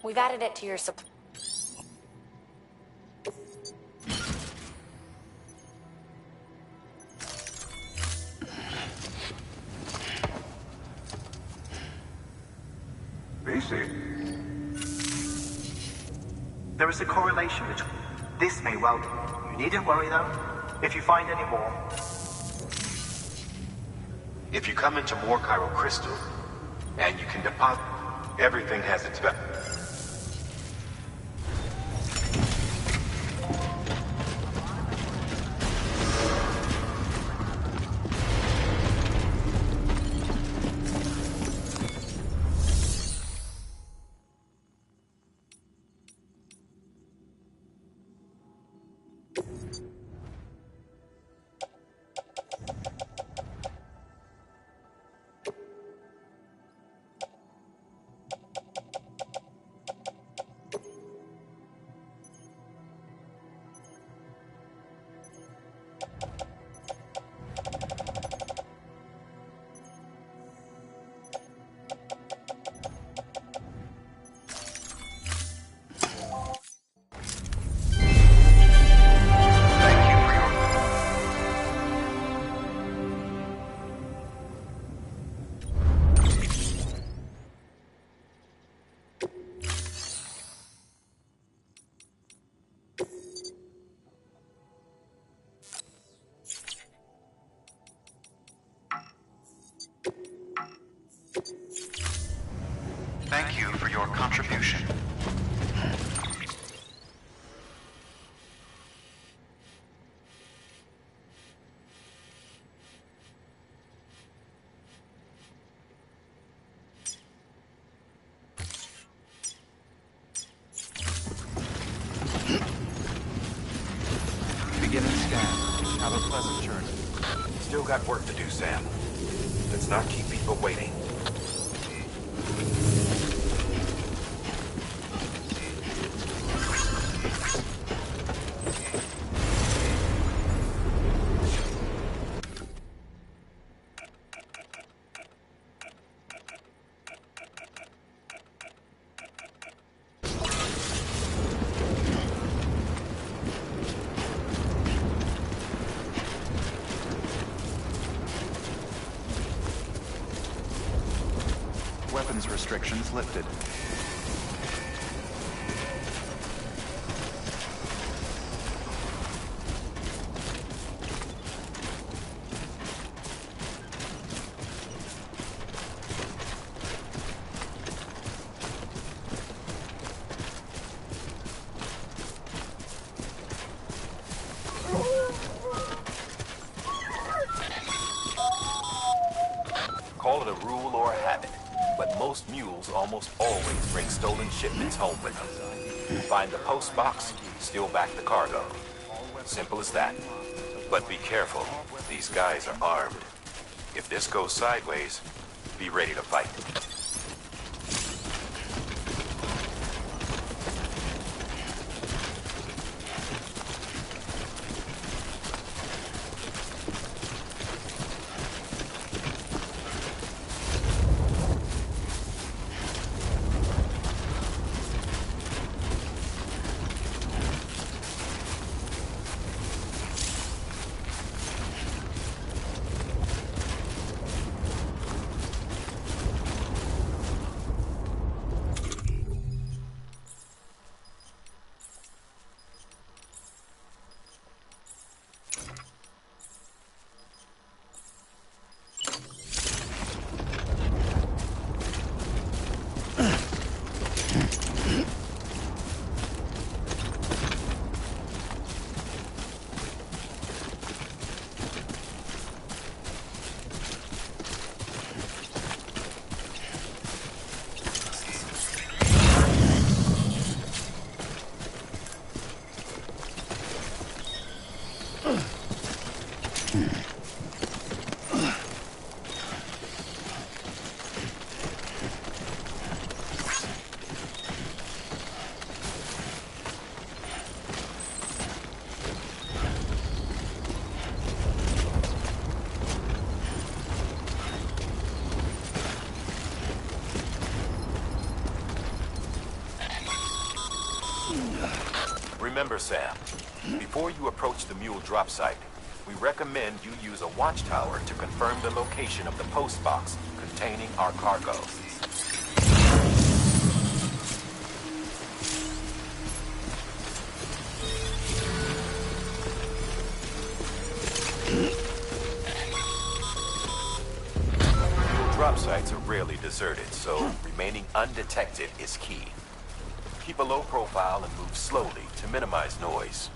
We've added it to your supply. There is a correlation between... This may well be. You needn't worry though, if you find any more. If you come into more chiral crystal, and you can deposit, everything has its value. Thank you for your contribution. Beginning scan. Have a pleasant journey. Still got work to do, Sam. Let's not keep people waiting. Weapons restrictions lifted. Call it a rule or a habit. but most mules almost always bring stolen shipments home with them. Find the post box, steal back the cargo. Simple as that. But be careful. These guys are armed. If this goes sideways, be ready to fight. Remember, Sam, before you approach the mule drop site, we recommend you use a watchtower to confirm the location of the post box containing our cargo. Drop sites are rarely deserted, so remaining undetected is key. Keep a low profile and move slowly to minimize noise.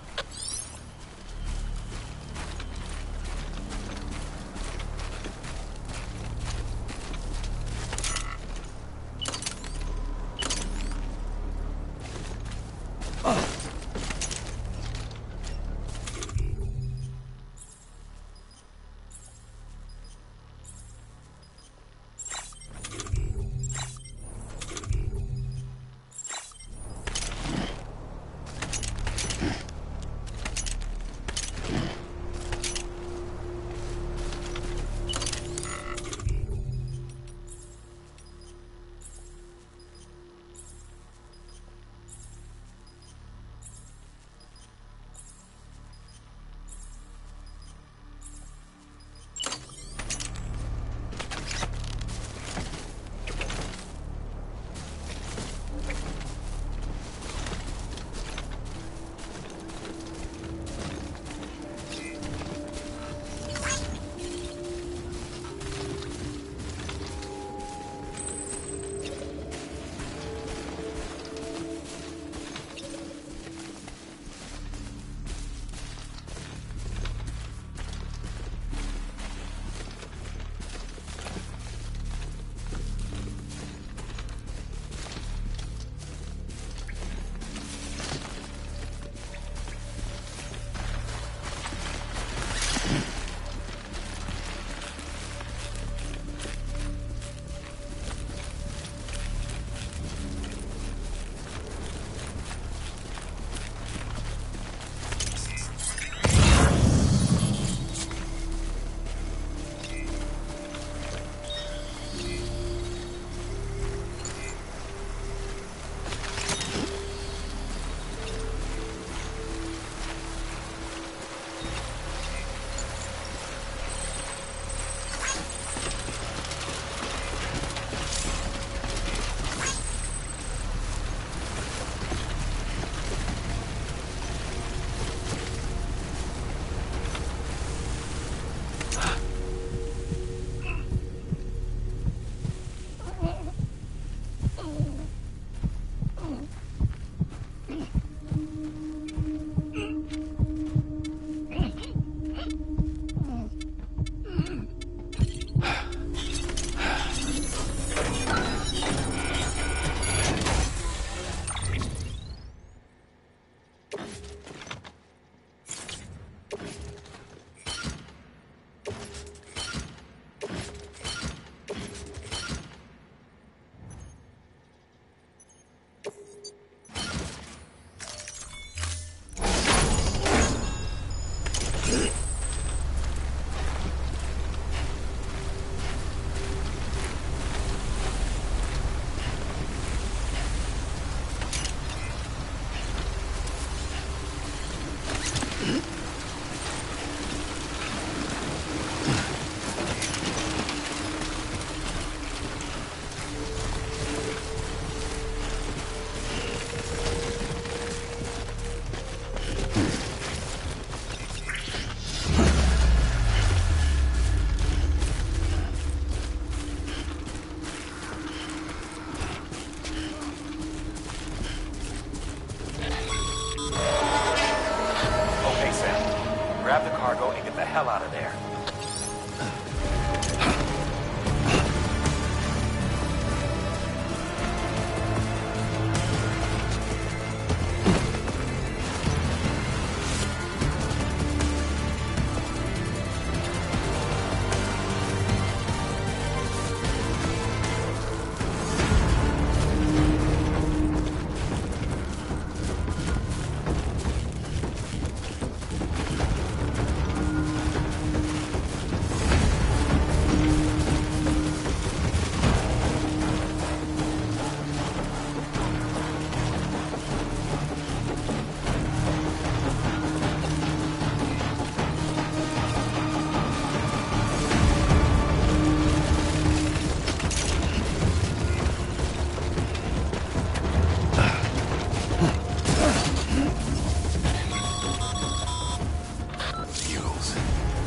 hell out of there.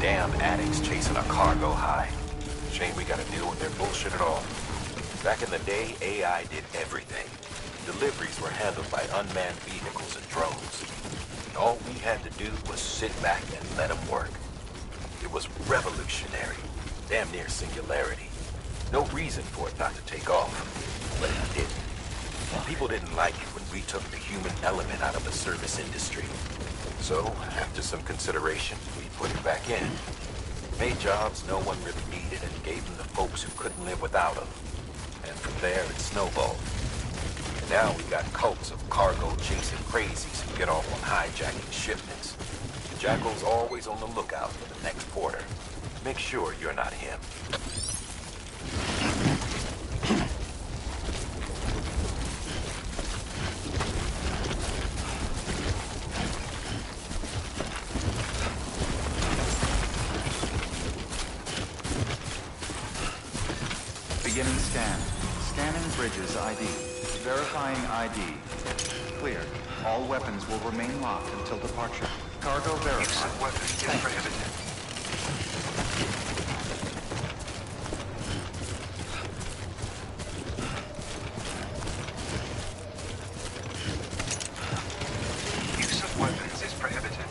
Damn addicts chasing a cargo high. Shame we gotta deal with their bullshit at all. Back in the day, AI did everything. Deliveries were handled by unmanned vehicles and drones. All we had to do was sit back and let them work. It was revolutionary, damn near singularity. No reason for it not to take off, but it didn't. People didn't like it when we took the human element out of the service industry. So, after some consideration, we put it back in. Made jobs no one really needed and gave them to folks who couldn't live without them. And from there, it snowballed. And now we got cults of cargo-chasing crazies who get off on hijacking shipments. Jackal's always on the lookout for the next porter. Make sure you're not him. Beginning scan. Scanning bridges ID. Verifying ID. Clear. All weapons will remain locked until departure. Cargo verified. Use of weapons is prohibited. Use of weapons is prohibited.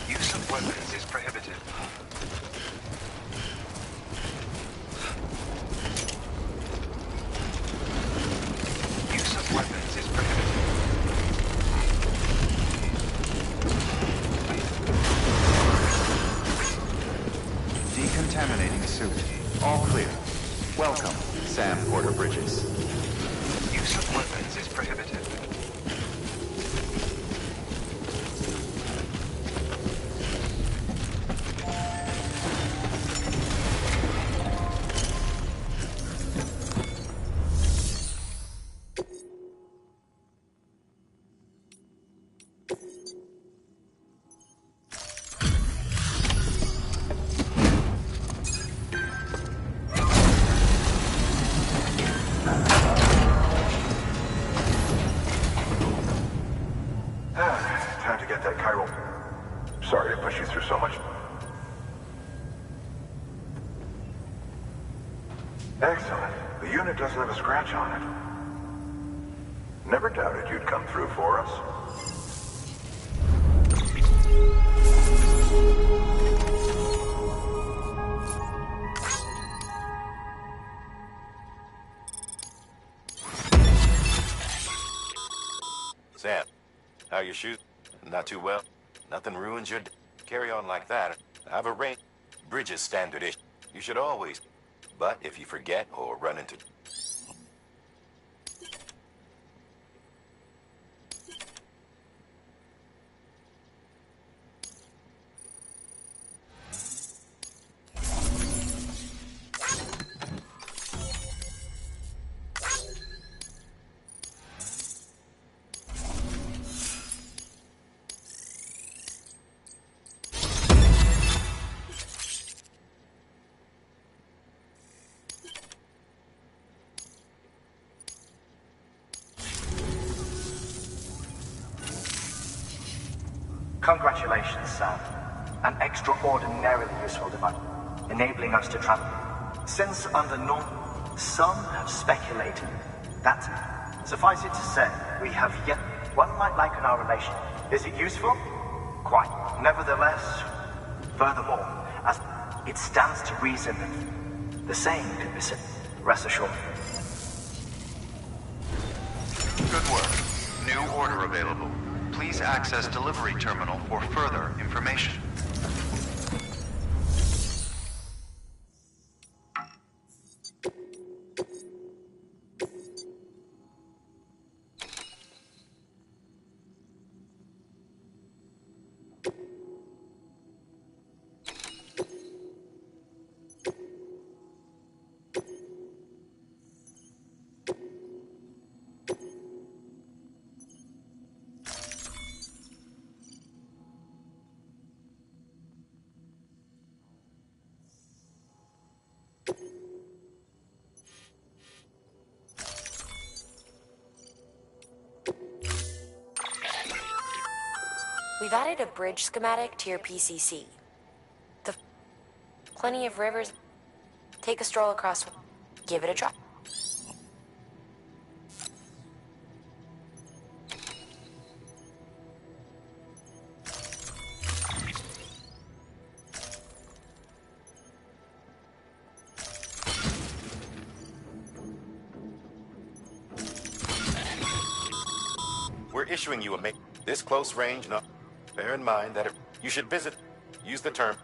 Use of weapons is prohibited. Use of weapons is prohibited. Decontaminating suit. All clear. Welcome, Sam Porter Bridges. Use of weapons is prohibited. Time to get that chiral. Sorry to push you through so much. Excellent. The unit doesn't have a scratch on it. Never doubted you'd come through for us. Sam, how you shoot? Not too well? Nothing ruins your day? Carry on like that. I've arranged Bridges standard issue. You should always. But if you forget or run into... Congratulations, Sam. An extraordinarily useful device, enabling us to travel. Since under normal... Some have speculated that, suffice it to say, we have yet one might liken our relation. Is it useful? Quite. Nevertheless, furthermore, as it stands to reason that the same can be said. Rest assured. Good work. New order available. Please access delivery terminal for further information. We've added a bridge schematic to your PCC. Plenty of rivers. Take a stroll across. Give it a try. We're issuing you a this close range. No, bear in mind that you should visit. Use the term.